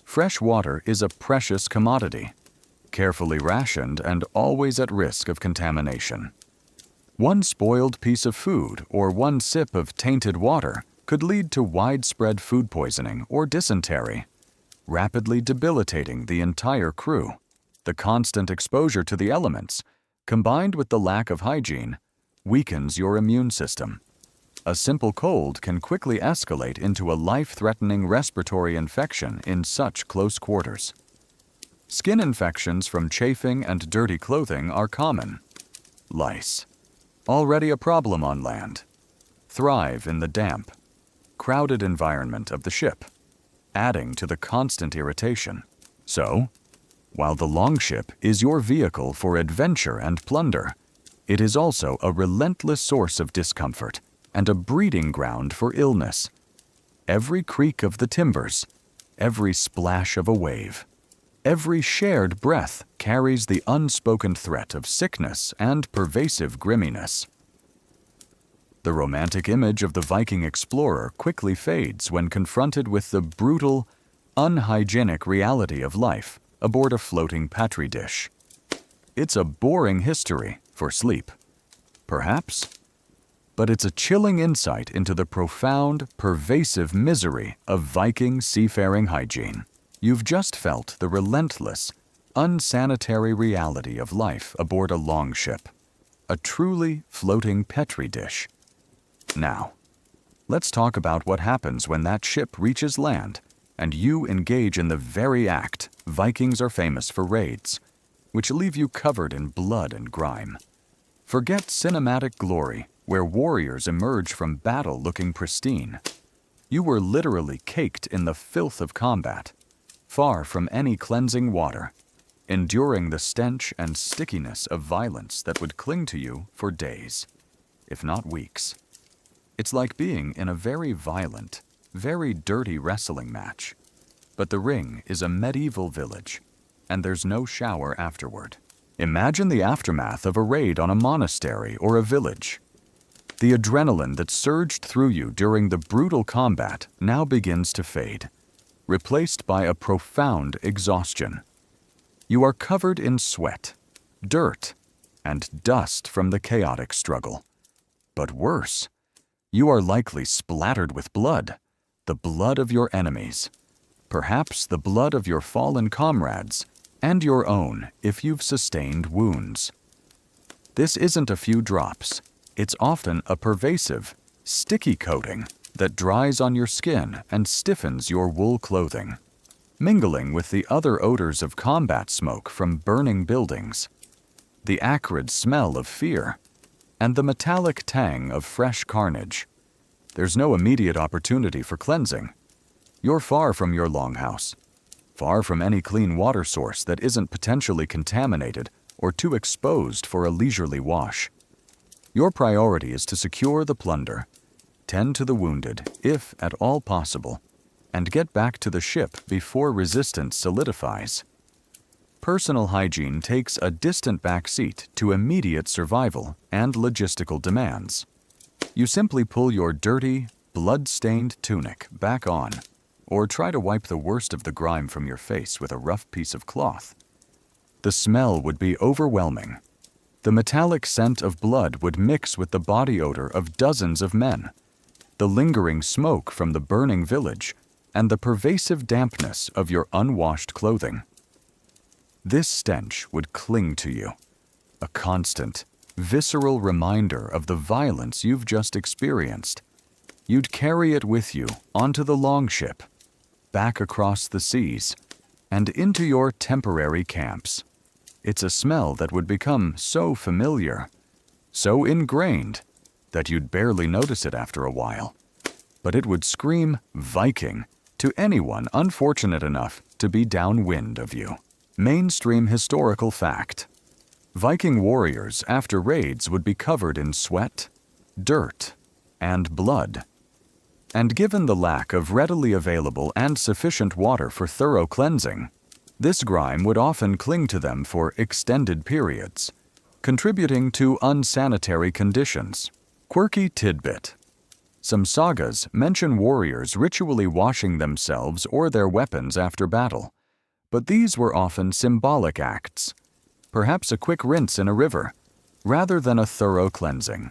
Fresh water is a precious commodity, carefully rationed and always at risk of contamination. One spoiled piece of food or one sip of tainted water could lead to widespread food poisoning or dysentery, rapidly debilitating the entire crew. The constant exposure to the elements, combined with the lack of hygiene, weakens your immune system. A simple cold can quickly escalate into a life-threatening respiratory infection in such close quarters. Skin infections from chafing and dirty clothing are common. Lice, already a problem on land, thrive in the damp, crowded environment of the ship, adding to the constant irritation. So, while the longship is your vehicle for adventure and plunder, it is also a relentless source of discomfort and a breeding ground for illness. Every creak of the timbers, every splash of a wave, every shared breath carries the unspoken threat of sickness and pervasive grimminess. The romantic image of the Viking explorer quickly fades when confronted with the brutal, unhygienic reality of life aboard a floating Petri dish. It's a boring history for sleep, perhaps, but it's a chilling insight into the profound, pervasive misery of Viking seafaring hygiene. You've just felt the relentless, unsanitary reality of life aboard a longship, a truly floating Petri dish. Now, let's talk about what happens when that ship reaches land and you engage in the very act Vikings are famous for raids, which leave you covered in blood and grime. Forget cinematic glory, where warriors emerge from battle looking pristine. You were literally caked in the filth of combat, far from any cleansing water, enduring the stench and stickiness of violence that would cling to you for days, if not weeks. It's like being in a very violent, very dirty wrestling match, but the ring is a medieval village, and there's no shower afterward. Imagine the aftermath of a raid on a monastery or a village. The adrenaline that surged through you during the brutal combat now begins to fade, replaced by a profound exhaustion. You are covered in sweat, dirt, and dust from the chaotic struggle. But worse, you are likely splattered with blood, the blood of your enemies, perhaps the blood of your fallen comrades, and your own if you've sustained wounds. This isn't a few drops. It's often a pervasive, sticky coating that dries on your skin and stiffens your wool clothing, mingling with the other odors of combat smoke from burning buildings, the acrid smell of fear, and the metallic tang of fresh carnage. There's no immediate opportunity for cleansing. You're far from your longhouse, far from any clean water source that isn't potentially contaminated or too exposed for a leisurely wash. Your priority is to secure the plunder, tend to the wounded, if at all possible, and get back to the ship before resistance solidifies. Personal hygiene takes a distant backseat to immediate survival and logistical demands. You simply pull your dirty, blood-stained tunic back on, or try to wipe the worst of the grime from your face with a rough piece of cloth. The smell would be overwhelming. The metallic scent of blood would mix with the body odor of dozens of men, the lingering smoke from the burning village, and the pervasive dampness of your unwashed clothing. This stench would cling to you, a constant, visceral reminder of the violence you've just experienced. You'd carry it with you onto the longship, back across the seas, and into your temporary camps. It's a smell that would become so familiar, so ingrained, that you'd barely notice it after a while. But it would scream Viking to anyone unfortunate enough to be downwind of you. Mainstream historical fact: Viking warriors after raids would be covered in sweat, dirt, and blood. And given the lack of readily available and sufficient water for thorough cleansing, this grime would often cling to them for extended periods, contributing to unsanitary conditions. Quirky tidbit: some sagas mention warriors ritually washing themselves or their weapons after battle, but these were often symbolic acts, perhaps a quick rinse in a river, rather than a thorough cleansing.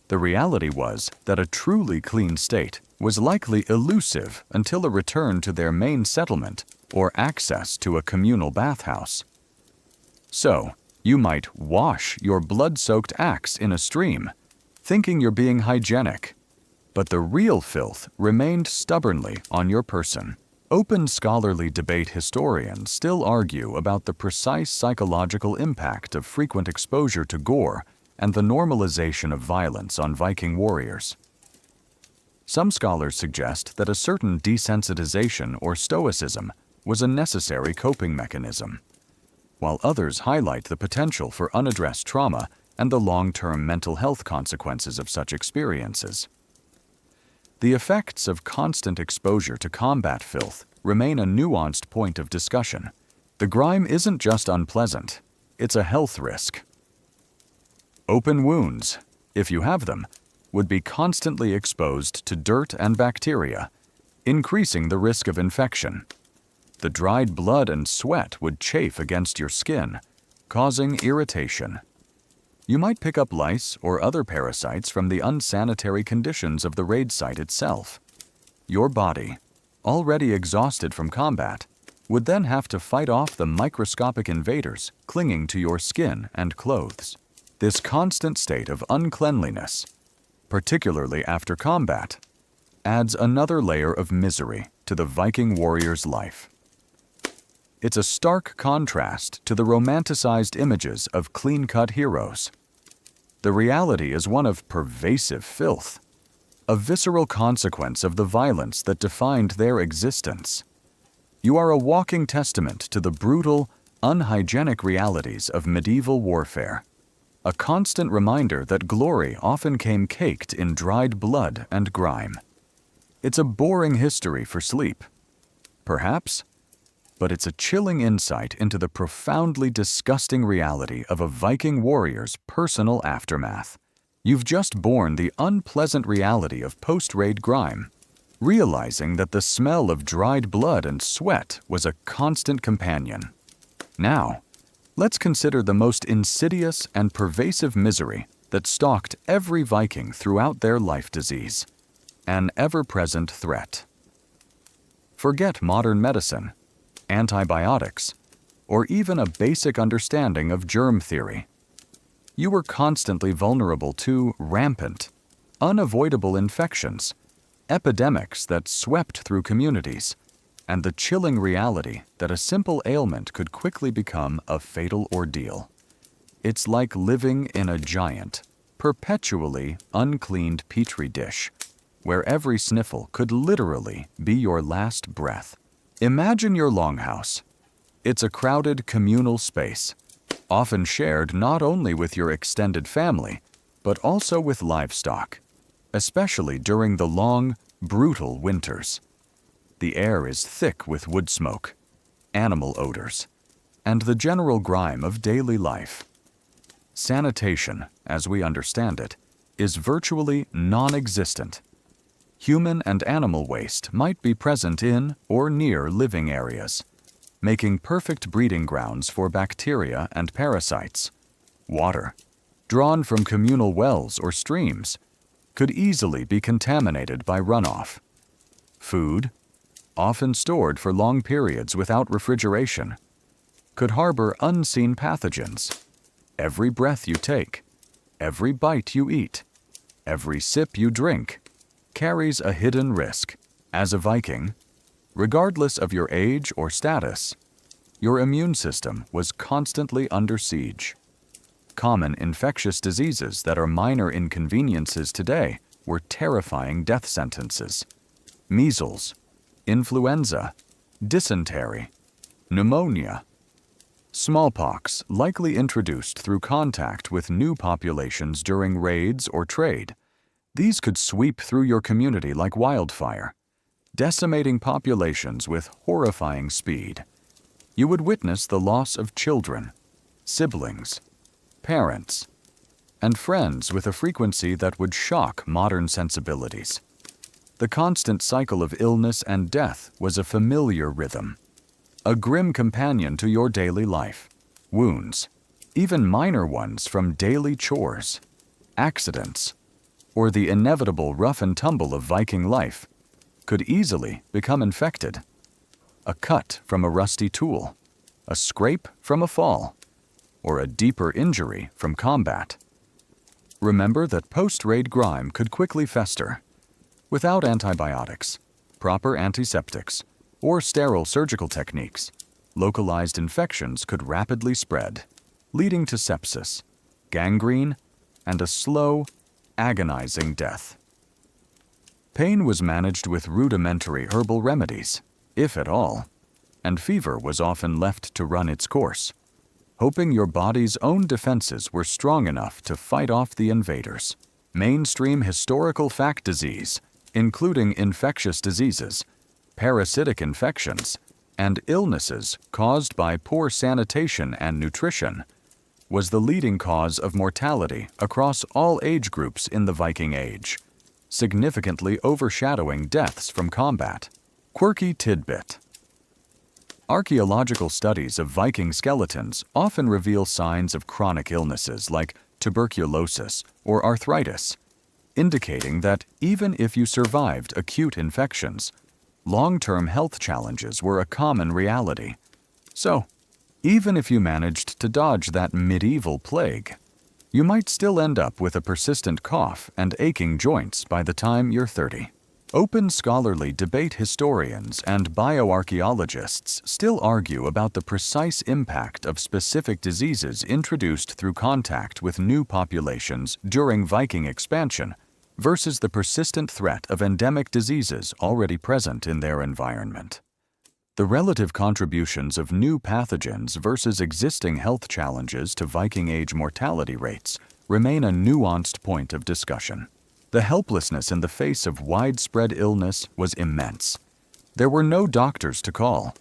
The reality was that a truly clean state was likely elusive until a return to their main settlement or access to a communal bathhouse. So, you might wash your blood-soaked axe in a stream, thinking you're being hygienic, but the real filth remained stubbornly on your person. Open scholarly debate historians still argue about the precise psychological impact of frequent exposure to gore and the normalization of violence on Viking warriors. Some scholars suggest that a certain desensitization or stoicism was a necessary coping mechanism, while others highlight the potential for unaddressed trauma and the long-term mental health consequences of such experiences. The effects of constant exposure to combat filth remain a nuanced point of discussion. The grime isn't just unpleasant, it's a health risk. Open wounds, if you have them, would be constantly exposed to dirt and bacteria, increasing the risk of infection. The dried blood and sweat would chafe against your skin, causing irritation. You might pick up lice or other parasites from the unsanitary conditions of the raid site itself. Your body, already exhausted from combat, would then have to fight off the microscopic invaders clinging to your skin and clothes. This constant state of uncleanliness, particularly after combat, adds another layer of misery to the Viking warrior's life. It's a stark contrast to the romanticized images of clean-cut heroes. The reality is one of pervasive filth, a visceral consequence of the violence that defined their existence. You are a walking testament to the brutal, unhygienic realities of medieval warfare, a constant reminder that glory often came caked in dried blood and grime. It's a boring history for sleep, perhaps, but it's a chilling insight into the profoundly disgusting reality of a Viking warrior's personal aftermath. You've just borne the unpleasant reality of post-raid grime, realizing that the smell of dried blood and sweat was a constant companion. Now, let's consider the most insidious and pervasive misery that stalked every Viking throughout their life disease, an ever-present threat. Forget modern medicine, antibiotics, or even a basic understanding of germ theory. You were constantly vulnerable to rampant, unavoidable infections, epidemics that swept through communities, and the chilling reality that a simple ailment could quickly become a fatal ordeal. It's like living in a giant, perpetually uncleaned petri dish, where every sniffle could literally be your last breath. Imagine your longhouse. It's a crowded communal space, often shared not only with your extended family, but also with livestock, especially during the long, brutal winters. The air is thick with wood smoke, animal odors, and the general grime of daily life. Sanitation, as we understand it, is virtually non-existent. Human and animal waste might be present in or near living areas, making perfect breeding grounds for bacteria and parasites. Water, drawn from communal wells or streams, could easily be contaminated by runoff. Food, often stored for long periods without refrigeration, could harbor unseen pathogens. Every breath you take, every bite you eat, every sip you drink, carries a hidden risk. As a Viking, regardless of your age or status, your immune system was constantly under siege. Common infectious diseases that are minor inconveniences today were terrifying death sentences. Measles, influenza, dysentery, pneumonia, smallpox, likely introduced through contact with new populations during raids or trade. These could sweep through your community like wildfire, decimating populations with horrifying speed. You would witness the loss of children, siblings, parents, and friends with a frequency that would shock modern sensibilities. The constant cycle of illness and death was a familiar rhythm, a grim companion to your daily life. Wounds, even minor ones from daily chores, accidents, or the inevitable rough and tumble of Viking life, could easily become infected. A cut from a rusty tool, a scrape from a fall, or a deeper injury from combat. Remember that post-raid grime could quickly fester. Without antibiotics, proper antiseptics, or sterile surgical techniques, localized infections could rapidly spread, leading to sepsis, gangrene, and a slow, agonizing death. Pain was managed with rudimentary herbal remedies, if at all, and fever was often left to run its course, hoping your body's own defenses were strong enough to fight off the invaders. Mainstream historical fact disease, including infectious diseases, parasitic infections, and illnesses caused by poor sanitation and nutrition, was the leading cause of mortality across all age groups in the Viking Age, significantly overshadowing deaths from combat. Quirky tidbit. Archaeological studies of Viking skeletons often reveal signs of chronic illnesses like tuberculosis or arthritis, indicating that even if you survived acute infections, long-term health challenges were a common reality. So, even if you managed to dodge that medieval plague, you might still end up with a persistent cough and aching joints by the time you're 30. Open scholarly debate historians and bioarchaeologists still argue about the precise impact of specific diseases introduced through contact with new populations during Viking expansion versus the persistent threat of endemic diseases already present in their environment. The relative contributions of new pathogens versus existing health challenges to Viking Age mortality rates remain a nuanced point of discussion. The helplessness in the face of widespread illness was immense. There were no doctors to call,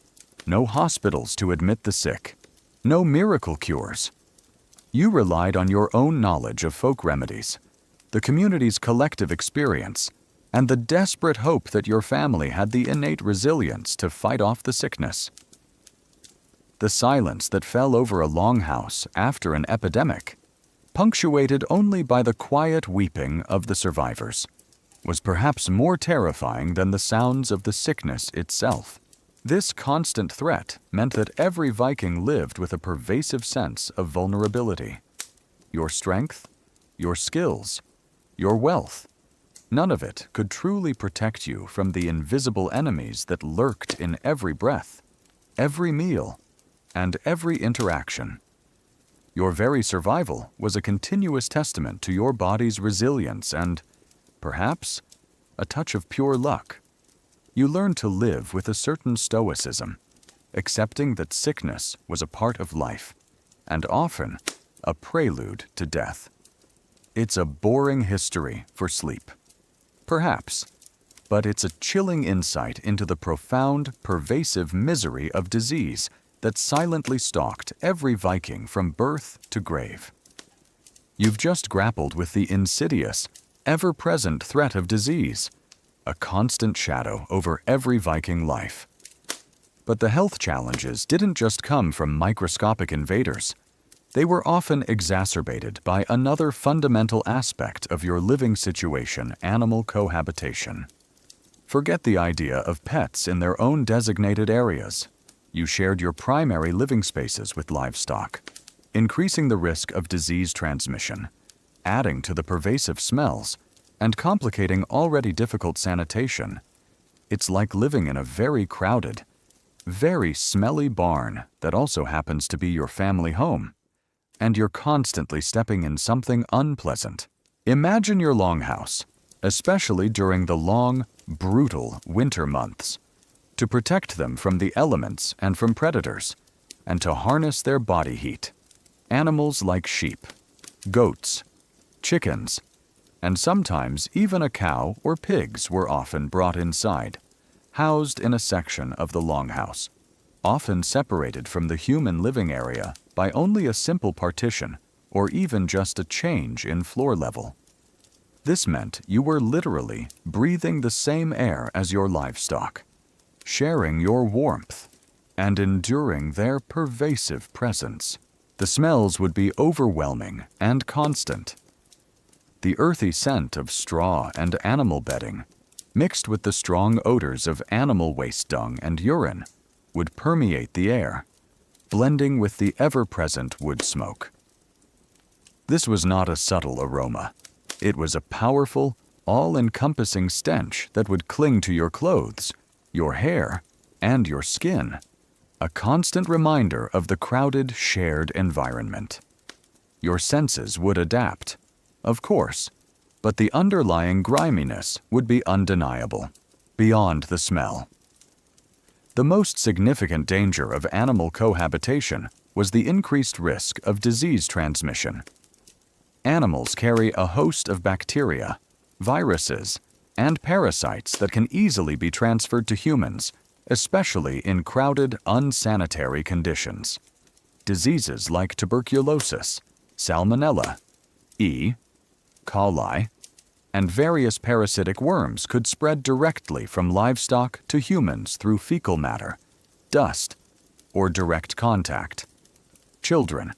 no hospitals to admit the sick, no miracle cures. You relied on your own knowledge of folk remedies, the community's collective experience, and the desperate hope that your family had the innate resilience to fight off the sickness. The silence that fell over a longhouse after an epidemic, punctuated only by the quiet weeping of the survivors, was perhaps more terrifying than the sounds of the sickness itself. This constant threat meant that every Viking lived with a pervasive sense of vulnerability. Your strength, your skills, your wealth, none of it could truly protect you from the invisible enemies that lurked in every breath, every meal, and every interaction. Your very survival was a continuous testament to your body's resilience and, perhaps, a touch of pure luck. You learned to live with a certain stoicism, accepting that sickness was a part of life, and often a prelude to death. It's a boring history for sleep, perhaps, but it's a chilling insight into the profound, pervasive misery of disease that silently stalked every Viking from birth to grave. You've just grappled with the insidious, ever-present threat of disease, a constant shadow over every Viking life. But the health challenges didn't just come from microscopic invaders. They were often exacerbated by another fundamental aspect of your living situation: animal cohabitation. Forget the idea of pets in their own designated areas. You shared your primary living spaces with livestock, increasing the risk of disease transmission, adding to the pervasive smells, and complicating already difficult sanitation. It's like living in a very crowded, very smelly barn that also happens to be your family home, and you're constantly stepping in something unpleasant. Imagine your longhouse, especially during the long, brutal winter months, to protect them from the elements and from predators, and to harness their body heat. Animals like sheep, goats, chickens, and sometimes even a cow or pigs were often brought inside, housed in a section of the longhouse, often separated from the human living area by only a simple partition or even just a change in floor level. This meant you were literally breathing the same air as your livestock, sharing your warmth, and enduring their pervasive presence. The smells would be overwhelming and constant. The earthy scent of straw and animal bedding, mixed with the strong odors of animal waste dung and urine, would permeate the air, blending with the ever-present wood smoke. This was not a subtle aroma. It was a powerful, all-encompassing stench that would cling to your clothes, your hair, and your skin, a constant reminder of the crowded, shared environment. Your senses would adapt, of course, but the underlying griminess would be undeniable, beyond the smell. The most significant danger of animal cohabitation was the increased risk of disease transmission. Animals carry a host of bacteria, viruses, and parasites that can easily be transferred to humans, especially in crowded, unsanitary conditions. Diseases like tuberculosis, salmonella, E. coli, and various parasitic worms could spread directly from livestock to humans through fecal matter, dust, or direct contact. Children,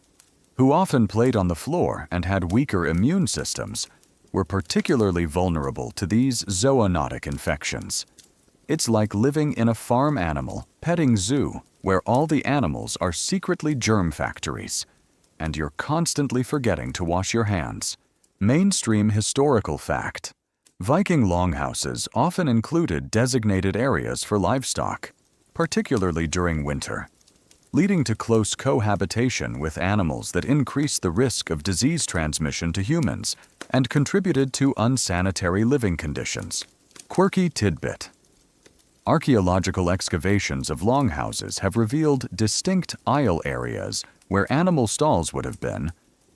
who often played on the floor and had weaker immune systems, were particularly vulnerable to these zoonotic infections. It's like living in a farm animal, petting zoo, where all the animals are secretly germ factories, and you're constantly forgetting to wash your hands. Mainstream historical fact: Viking longhouses often included designated areas for livestock, particularly during winter, leading to close cohabitation with animals that increased the risk of disease transmission to humans and contributed to unsanitary living conditions. Quirky tidbit: archaeological excavations of longhouses have revealed distinct aisle areas where animal stalls would have been,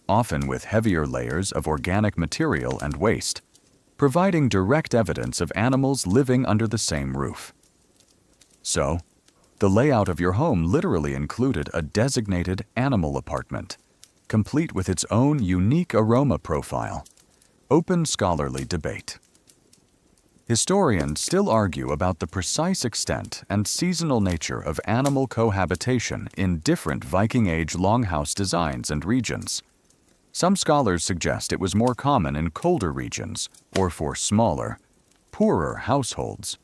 often with heavier layers of organic material and waste, providing direct evidence of animals living under the same roof. So, the layout of your home literally included a designated animal apartment, complete with its own unique aroma profile. Open scholarly debate. Historians still argue about the precise extent and seasonal nature of animal cohabitation in different Viking Age longhouse designs and regions. Some scholars suggest it was more common in colder regions or for smaller, poorer households,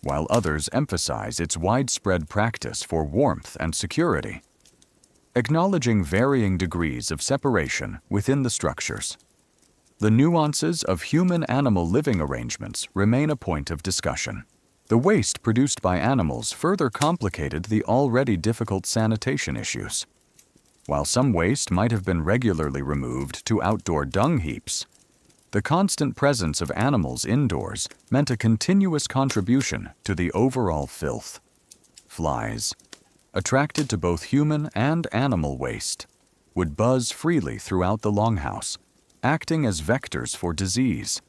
while others emphasize its widespread practice for warmth and security, acknowledging varying degrees of separation within the structures. The nuances of human-animal living arrangements remain a point of discussion. The waste produced by animals further complicated the already difficult sanitation issues. While some waste might have been regularly removed to outdoor dung heaps, the constant presence of animals indoors meant a continuous contribution to the overall filth. Flies, attracted to both human and animal waste, would buzz freely throughout the longhouse, acting as vectors for disease,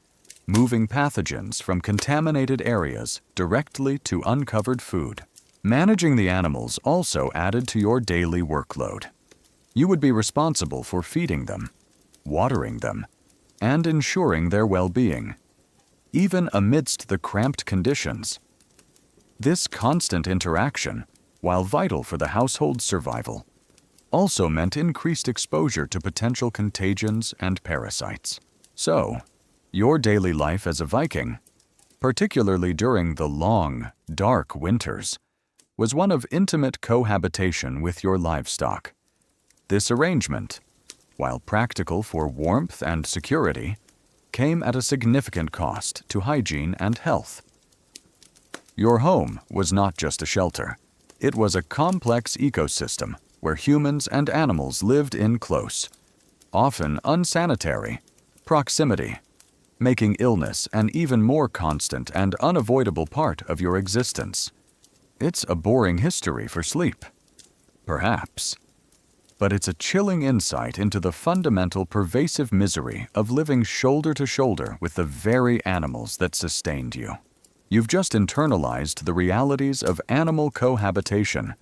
moving pathogens from contaminated areas directly to uncovered food. Managing the animals also added to your daily workload. You would be responsible for feeding them, watering them, and ensuring their well-being, even amidst the cramped conditions. This constant interaction, while vital for the household's survival, also meant increased exposure to potential contagions and parasites. So, your daily life as a Viking, particularly during the long, dark winters, was one of intimate cohabitation with your livestock. This arrangement, while practical for warmth and security, came at a significant cost to hygiene and health. Your home was not just a shelter. It was a complex ecosystem where humans and animals lived in close, often unsanitary, proximity, making illness an even more constant and unavoidable part of your existence. It's a boring history for sleep, perhaps, but it's a chilling insight into the fundamental pervasive misery of living shoulder to shoulder with the very animals that sustained you. You've just internalized the realities of animal cohabitation,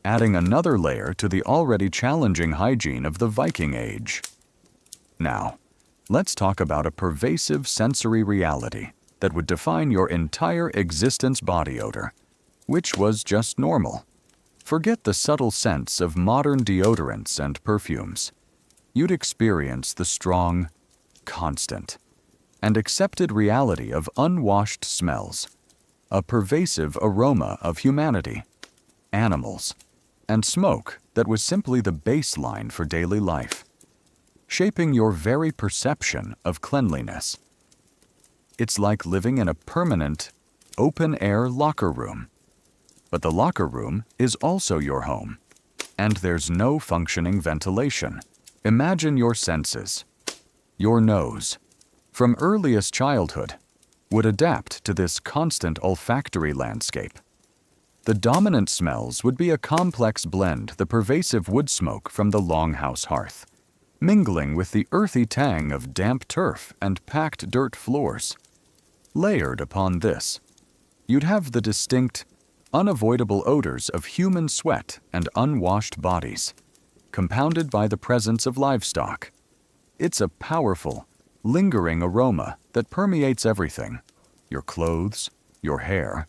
adding another layer to the already challenging hygiene of the Viking Age. Now, let's talk about a pervasive sensory reality that would define your entire existence: body odor, which was just normal. Forget the subtle scents of modern deodorants and perfumes. You'd experience the strong, constant, and accepted reality of unwashed smells, a pervasive aroma of humanity, animals, and smoke that was simply the baseline for daily life, shaping your very perception of cleanliness. It's like living in a permanent, open-air locker room. But the locker room is also your home, and there's no functioning ventilation. Imagine your senses. Your nose, from earliest childhood, would adapt to this constant olfactory landscape. The dominant smells would be a complex blend: the pervasive wood smoke from the longhouse hearth, mingling with the earthy tang of damp turf and packed dirt floors. Layered upon this, you'd have the distinct, unavoidable odors of human sweat and unwashed bodies, compounded by the presence of livestock. It's a powerful, lingering aroma that permeates everything: your clothes, your hair,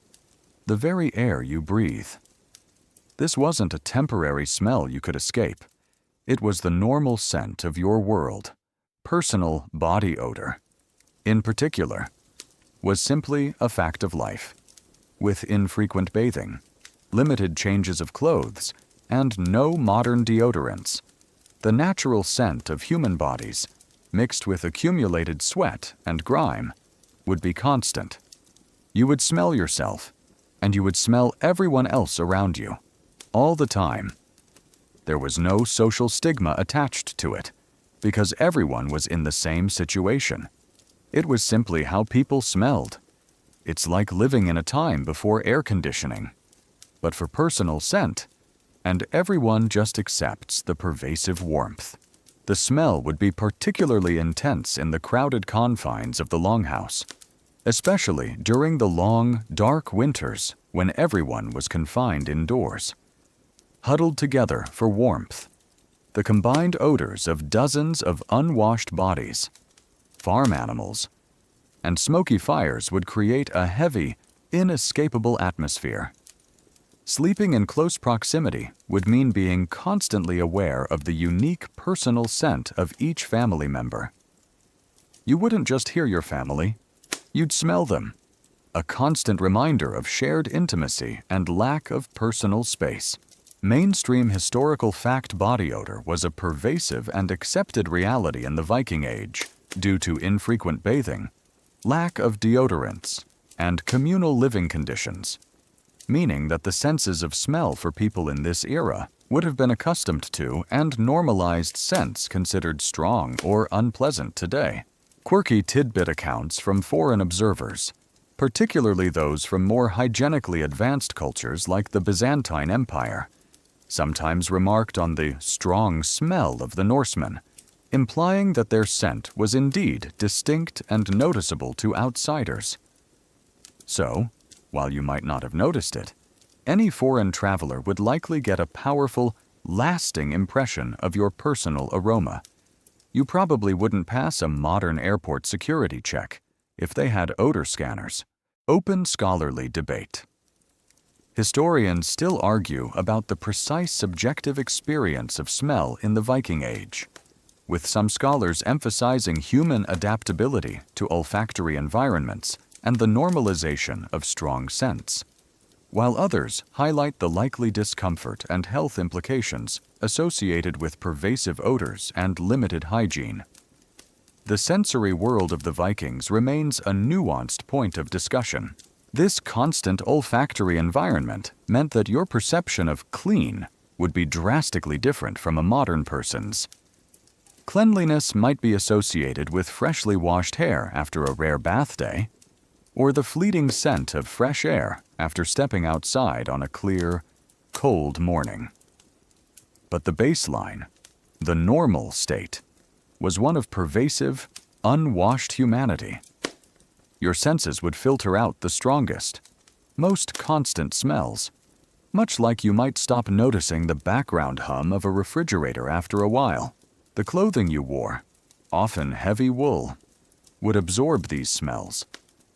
the very air you breathe. This wasn't a temporary smell you could escape. It was the normal scent of your world. Personal body odor, in particular, was simply a fact of life. with infrequent bathing, limited changes of clothes, and no modern deodorants. The natural scent of human bodies, mixed with accumulated sweat and grime, would be constant. You would smell yourself, and you would smell everyone else around you, all the time. There was no social stigma attached to it, because everyone was in the same situation. It was simply how people smelled. It's like living in a time before air conditioning, but for personal scent, and everyone just accepts the pervasive warmth. The smell would be particularly intense in the crowded confines of the longhouse, especially during the long, dark winters when everyone was confined indoors. Huddled together for warmth, the combined odors of dozens of unwashed bodies, farm animals, and smoky fires would create a heavy, inescapable atmosphere. Sleeping in close proximity would mean being constantly aware of the unique personal scent of each family member. You wouldn't just hear your family, you'd smell them, a constant reminder of shared intimacy and lack of personal space. Mainstream historical fact body odor was a pervasive and accepted reality in the Viking Age due to infrequent bathing, lack of deodorants, and communal living conditions, meaning that the senses of smell for people in this era would have been accustomed to and normalized scents considered strong or unpleasant today. Quirky tidbit accounts from foreign observers, particularly those from more hygienically advanced cultures like the Byzantine Empire, sometimes remarked on the strong smell of the Norsemen, implying that their scent was indeed distinct and noticeable to outsiders. So, while you might not have noticed it, any foreign traveler would likely get a powerful, lasting impression of your personal aroma. You probably wouldn't pass a modern airport security check if they had odor scanners. Open scholarly debate. Historians still argue about the precise subjective experience of smell in the Viking Age, with some scholars emphasizing human adaptability to olfactory environments and the normalization of strong scents, while others highlight the likely discomfort and health implications associated with pervasive odors and limited hygiene. The sensory world of the Vikings remains a nuanced point of discussion. This constant olfactory environment meant that your perception of clean would be drastically different from a modern person's. Cleanliness might be associated with freshly washed hair after a rare bath day, or the fleeting scent of fresh air after stepping outside on a clear, cold morning. But the baseline, the normal state, was one of pervasive, unwashed humanity. Your senses would filter out the strongest, most constant smells, much like you might stop noticing the background hum of a refrigerator after a while. The clothing you wore, often heavy wool, would absorb these smells,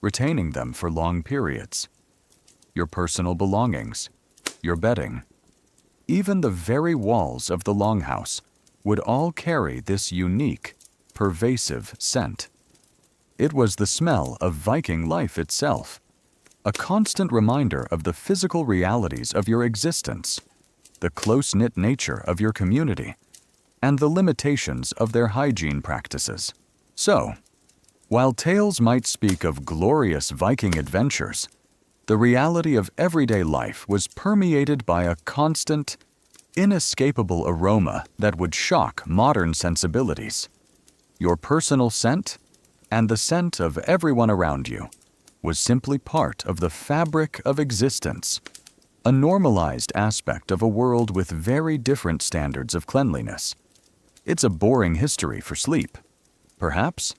retaining them for long periods. Your personal belongings, your bedding, even the very walls of the longhouse would all carry this unique, pervasive scent. It was the smell of Viking life itself, a constant reminder of the physical realities of your existence, the close-knit nature of your community, and the limitations of their hygiene practices. So, while tales might speak of glorious Viking adventures, the reality of everyday life was permeated by a constant, inescapable aroma that would shock modern sensibilities. Your personal scent, and the scent of everyone around you, was simply part of the fabric of existence, a normalized aspect of a world with very different standards of cleanliness. It's a boring history for sleep, perhaps,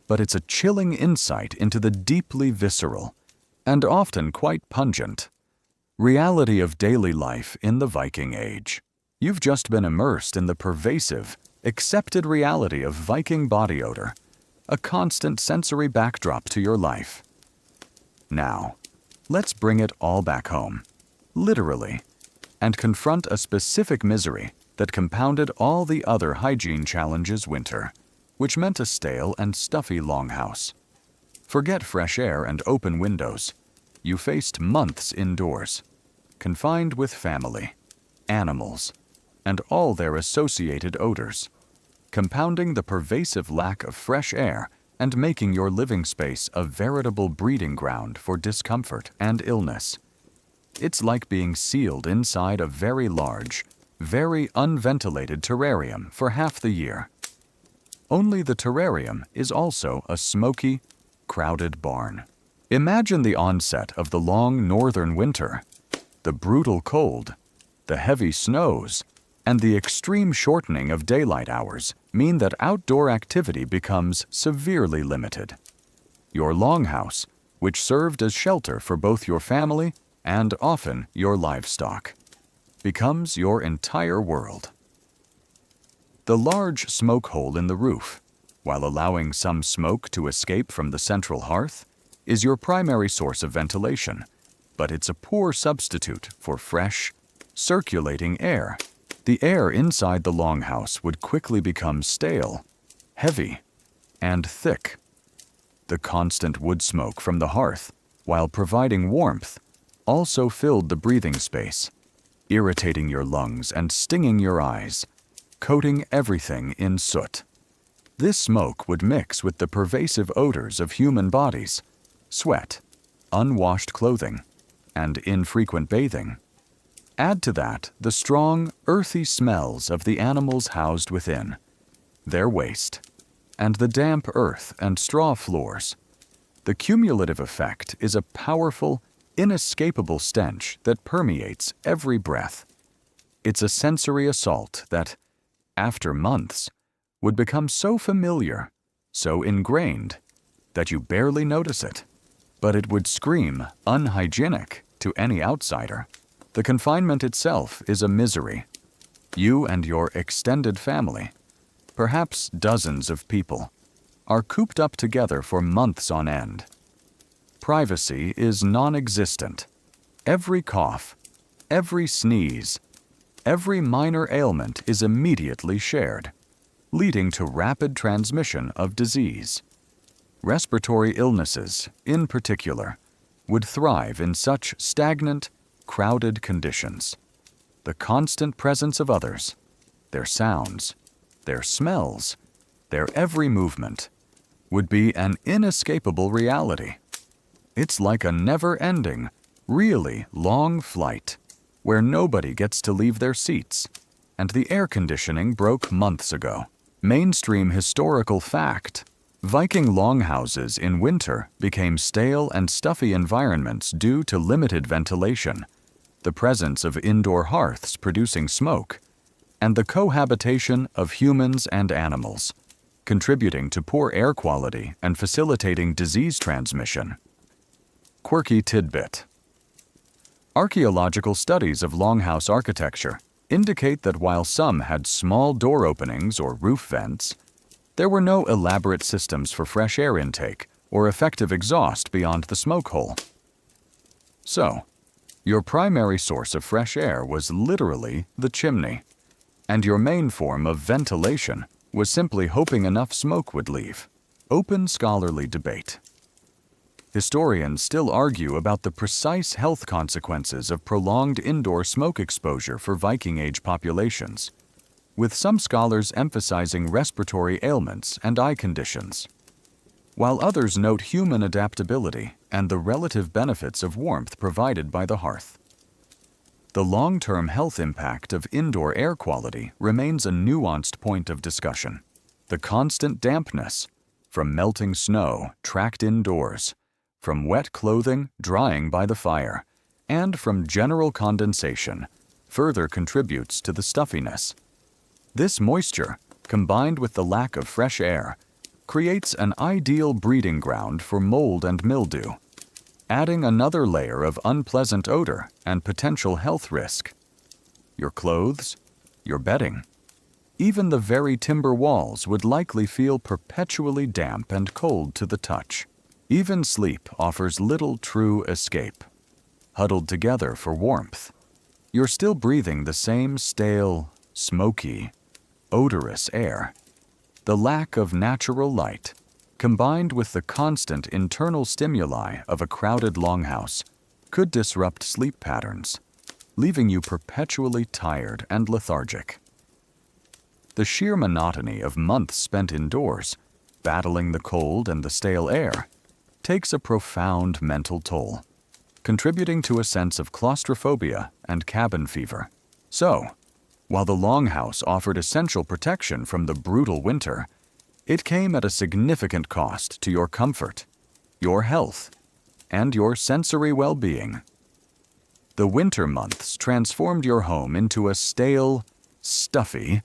but it's a chilling insight into the deeply visceral, and often quite pungent, reality of daily life in the Viking Age. You've just been immersed in the pervasive, accepted reality of Viking body odor, a constant sensory backdrop to your life. Now, let's bring it all back home, literally, and confront a specific misery that compounded all the other hygiene challenges winter, which meant a stale and stuffy longhouse. Forget fresh air and open windows. you faced months indoors, confined with family, animals, and all their associated odors, compounding the pervasive lack of fresh air and making your living space a veritable breeding ground for discomfort and illness. It's like being sealed inside a very large, very unventilated terrarium for half the year. Only the terrarium is also a smoky, crowded barn. Imagine the onset of the long northern winter, the brutal cold, the heavy snows, and the extreme shortening of daylight hours mean that outdoor activity becomes severely limited. Your longhouse, which served as shelter for both your family and often your livestock, becomes your entire world. The large smoke hole in the roof, while allowing some smoke to escape from the central hearth, is your primary source of ventilation, but it's a poor substitute for fresh, circulating air. The air inside the longhouse would quickly become stale, heavy, and thick. The constant wood smoke from the hearth, while providing warmth, also filled the breathing space, irritating your lungs and stinging your eyes, coating everything in soot. This smoke would mix with the pervasive odors of human bodies, sweat, unwashed clothing, and infrequent bathing. Add to that the strong, earthy smells of the animals housed within, their waste, and the damp earth and straw floors. The cumulative effect is a powerful, inescapable stench that permeates every breath. It's a sensory assault that, after months, would become so familiar, so ingrained, that you barely notice it. But it would scream unhygienic to any outsider. The confinement itself is a misery. You and your extended family, perhaps dozens of people, are cooped up together for months on end. Privacy is non-existent. Every cough, every sneeze, every minor ailment is immediately shared, leading to rapid transmission of disease. Respiratory illnesses, in particular, would thrive in such stagnant, crowded conditions. The constant presence of others, their sounds, their smells, their every movement, would be an inescapable reality. It's like a never-ending, really long flight, where nobody gets to leave their seats, and the air conditioning broke months ago. Mainstream historical fact: Viking longhouses in winter became stale and stuffy environments due to limited ventilation, the presence of indoor hearths producing smoke, and the cohabitation of humans and animals, contributing to poor air quality and facilitating disease transmission. Quirky tidbit: archaeological studies of longhouse architecture indicate that while some had small door openings or roof vents, there were no elaborate systems for fresh air intake or effective exhaust beyond the smoke hole. So, your primary source of fresh air was literally the chimney, and your main form of ventilation was simply hoping enough smoke would leave. Open scholarly debate. Historians still argue about the precise health consequences of prolonged indoor smoke exposure for Viking Age populations, with some scholars emphasizing respiratory ailments and eye conditions, while others note human adaptability and the relative benefits of warmth provided by the hearth. The long-term health impact of indoor air quality remains a nuanced point of discussion. The constant dampness, from melting snow tracked indoors, from wet clothing drying by the fire, and from general condensation, further contributes to the stuffiness. This moisture, combined with the lack of fresh air, creates an ideal breeding ground for mold and mildew, adding another layer of unpleasant odor and potential health risk. Your clothes, your bedding, even the very timber walls would likely feel perpetually damp and cold to the touch. Even sleep offers little true escape. Huddled together for warmth, you're still breathing the same stale, smoky, odorous air. The lack of natural light, combined with the constant internal stimuli of a crowded longhouse, could disrupt sleep patterns, leaving you perpetually tired and lethargic. The sheer monotony of months spent indoors, battling the cold and the stale air, takes a profound mental toll, contributing to a sense of claustrophobia and cabin fever. So, while the longhouse offered essential protection from the brutal winter, it came at a significant cost to your comfort, your health, and your sensory well-being. The winter months transformed your home into a stale, stuffy,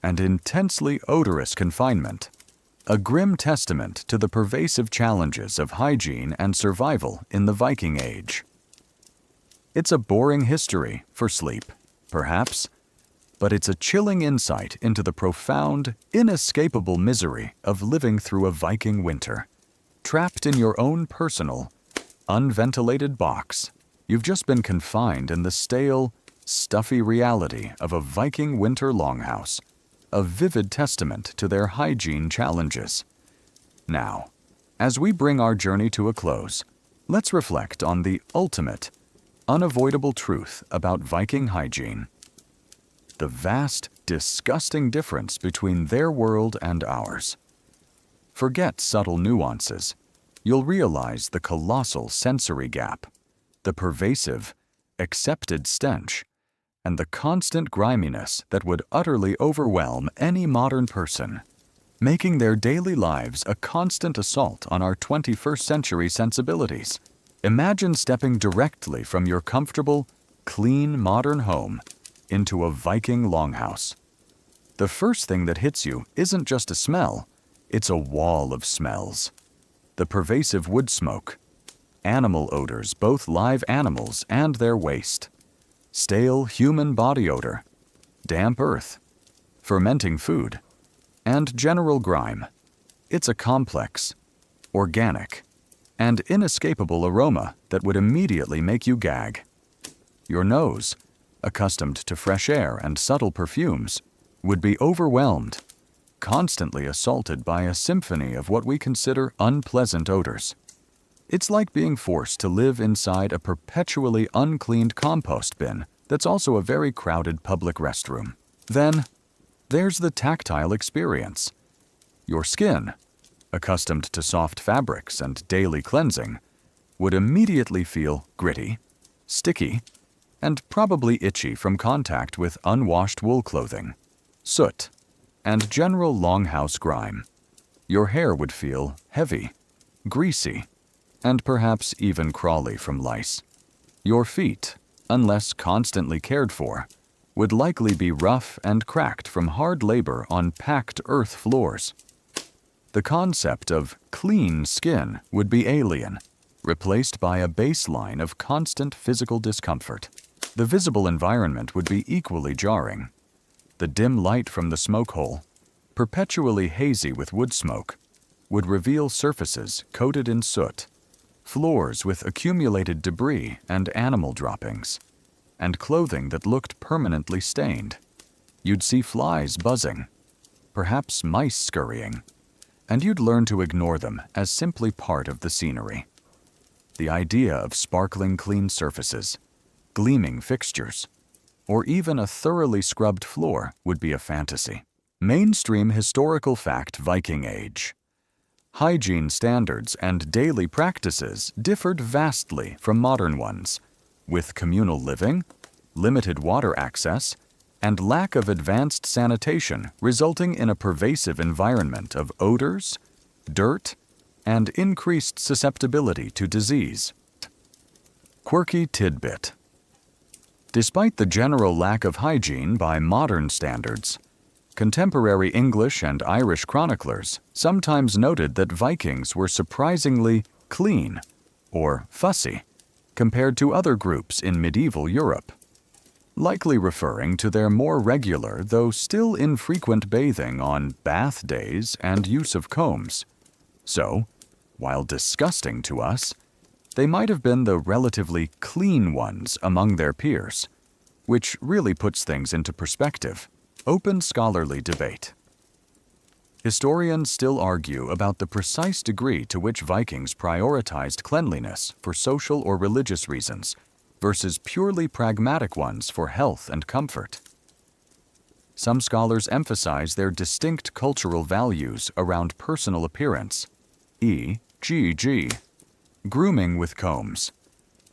and intensely odorous confinement, a grim testament to the pervasive challenges of hygiene and survival in the Viking Age. It's a boring history for sleep, perhaps, but it's a chilling insight into the profound, inescapable misery of living through a Viking winter. Trapped in your own personal, unventilated box, you've just been confined in the stale, stuffy reality of a Viking winter longhouse, a vivid testament to their hygiene challenges. Now, as we bring our journey to a close, let's reflect on the ultimate, unavoidable truth about Viking hygiene. The vast, disgusting difference between their world and ours. Forget subtle nuances. You'll realize the colossal sensory gap, the pervasive, accepted stench, and the constant griminess that would utterly overwhelm any modern person, making their daily lives a constant assault on our 21st century sensibilities. Imagine stepping directly from your comfortable, clean modern home into a Viking longhouse. The first thing that hits you isn't just a smell, it's a wall of smells. The pervasive wood smoke, animal odors, both live animals and their waste, stale human body odor, damp earth, fermenting food, and general grime. It's a complex, organic, and inescapable aroma that would immediately make you gag. Your nose, accustomed to fresh air and subtle perfumes, would be overwhelmed, constantly assaulted by a symphony of what we consider unpleasant odors. It's like being forced to live inside a perpetually uncleaned compost bin that's also a very crowded public restroom. Then, there's the tactile experience. Your skin, accustomed to soft fabrics and daily cleansing, would immediately feel gritty, sticky, and probably itchy from contact with unwashed wool clothing, soot, and general longhouse grime. Your hair would feel heavy, greasy, and perhaps even crawly from lice. Your feet, unless constantly cared for, would likely be rough and cracked from hard labor on packed earth floors. The concept of clean skin would be alien, replaced by a baseline of constant physical discomfort. The visible environment would be equally jarring. The dim light from the smoke hole, perpetually hazy with wood smoke, would reveal surfaces coated in soot, floors with accumulated debris and animal droppings, and clothing that looked permanently stained. You'd see flies buzzing, perhaps mice scurrying, and you'd learn to ignore them as simply part of the scenery. The idea of sparkling clean surfaces, gleaming fixtures, or even a thoroughly scrubbed floor would be a fantasy. Mainstream historical fact: Viking Age. Hygiene standards and daily practices differed vastly from modern ones, with communal living, limited water access, and lack of advanced sanitation resulting in a pervasive environment of odors, dirt, and increased susceptibility to disease. Quirky tidbit. Despite the general lack of hygiene by modern standards, contemporary English and Irish chroniclers sometimes noted that Vikings were surprisingly clean, or fussy, compared to other groups in medieval Europe, likely referring to their more regular, though still infrequent bathing on bath days and use of combs. So, while disgusting to us, they might have been the relatively clean ones among their peers, which really puts things into perspective. Open scholarly debate. Historians still argue about the precise degree to which Vikings prioritized cleanliness for social or religious reasons versus purely pragmatic ones for health and comfort. Some scholars emphasize their distinct cultural values around personal appearance, e.g., grooming with combs,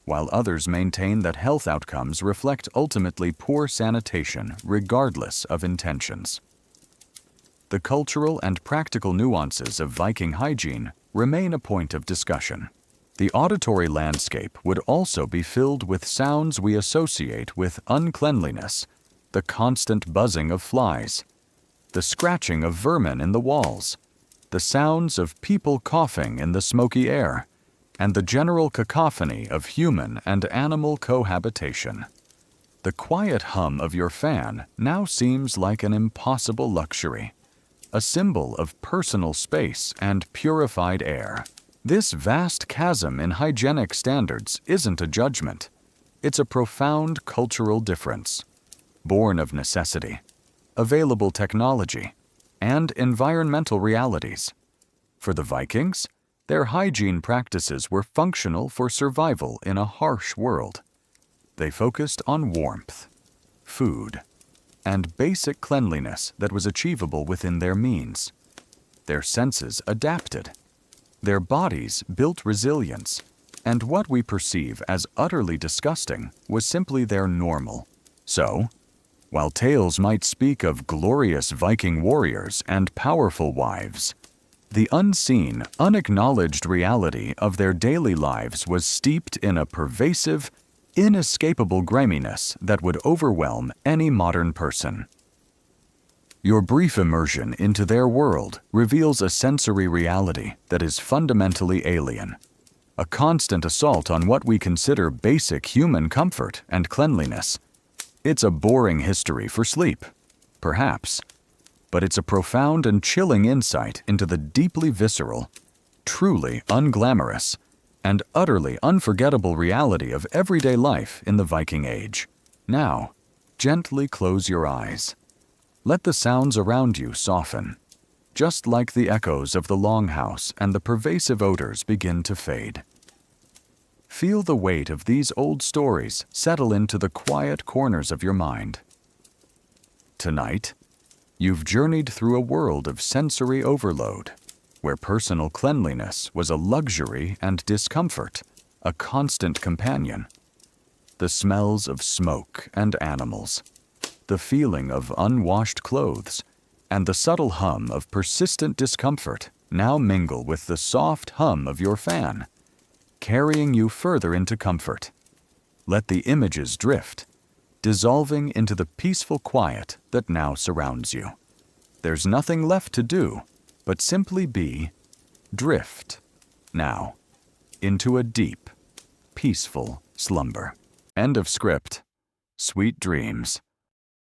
while others maintain that health outcomes reflect ultimately poor sanitation regardless of intentions. The cultural and practical nuances of Viking hygiene remain a point of discussion. The auditory landscape would also be filled with sounds we associate with uncleanliness, the constant buzzing of flies, the scratching of vermin in the walls, the sounds of people coughing in the smoky air, and the general cacophony of human and animal cohabitation. The quiet hum of your fan now seems like an impossible luxury, a symbol of personal space and purified air. This vast chasm in hygienic standards isn't a judgment. It's a profound cultural difference, born of necessity, available technology, and environmental realities. For the Vikings, their hygiene practices were functional for survival in a harsh world. They focused on warmth, food, and basic cleanliness that was achievable within their means. Their senses adapted. Their bodies built resilience, and what we perceive as utterly disgusting was simply their normal. So, while tales might speak of glorious Viking warriors and powerful wives, the unseen, unacknowledged reality of their daily lives was steeped in a pervasive, inescapable griminess that would overwhelm any modern person. Your brief immersion into their world reveals a sensory reality that is fundamentally alien, a constant assault on what we consider basic human comfort and cleanliness. It's a boring history for sleep, perhaps, but it's a profound and chilling insight into the deeply visceral, truly unglamorous, and utterly unforgettable reality of everyday life in the Viking Age. Now, gently close your eyes. Let the sounds around you soften, just like the echoes of the longhouse and the pervasive odors begin to fade. Feel the weight of these old stories settle into the quiet corners of your mind. Tonight, you've journeyed through a world of sensory overload, where personal cleanliness was a luxury and discomfort, a constant companion. The smells of smoke and animals, the feeling of unwashed clothes, and the subtle hum of persistent discomfort now mingle with the soft hum of your fan, carrying you further into comfort. Let the images drift, dissolving into the peaceful quiet that now surrounds you. There's nothing left to do but simply drift, now, into a deep, peaceful slumber. End of script. Sweet dreams.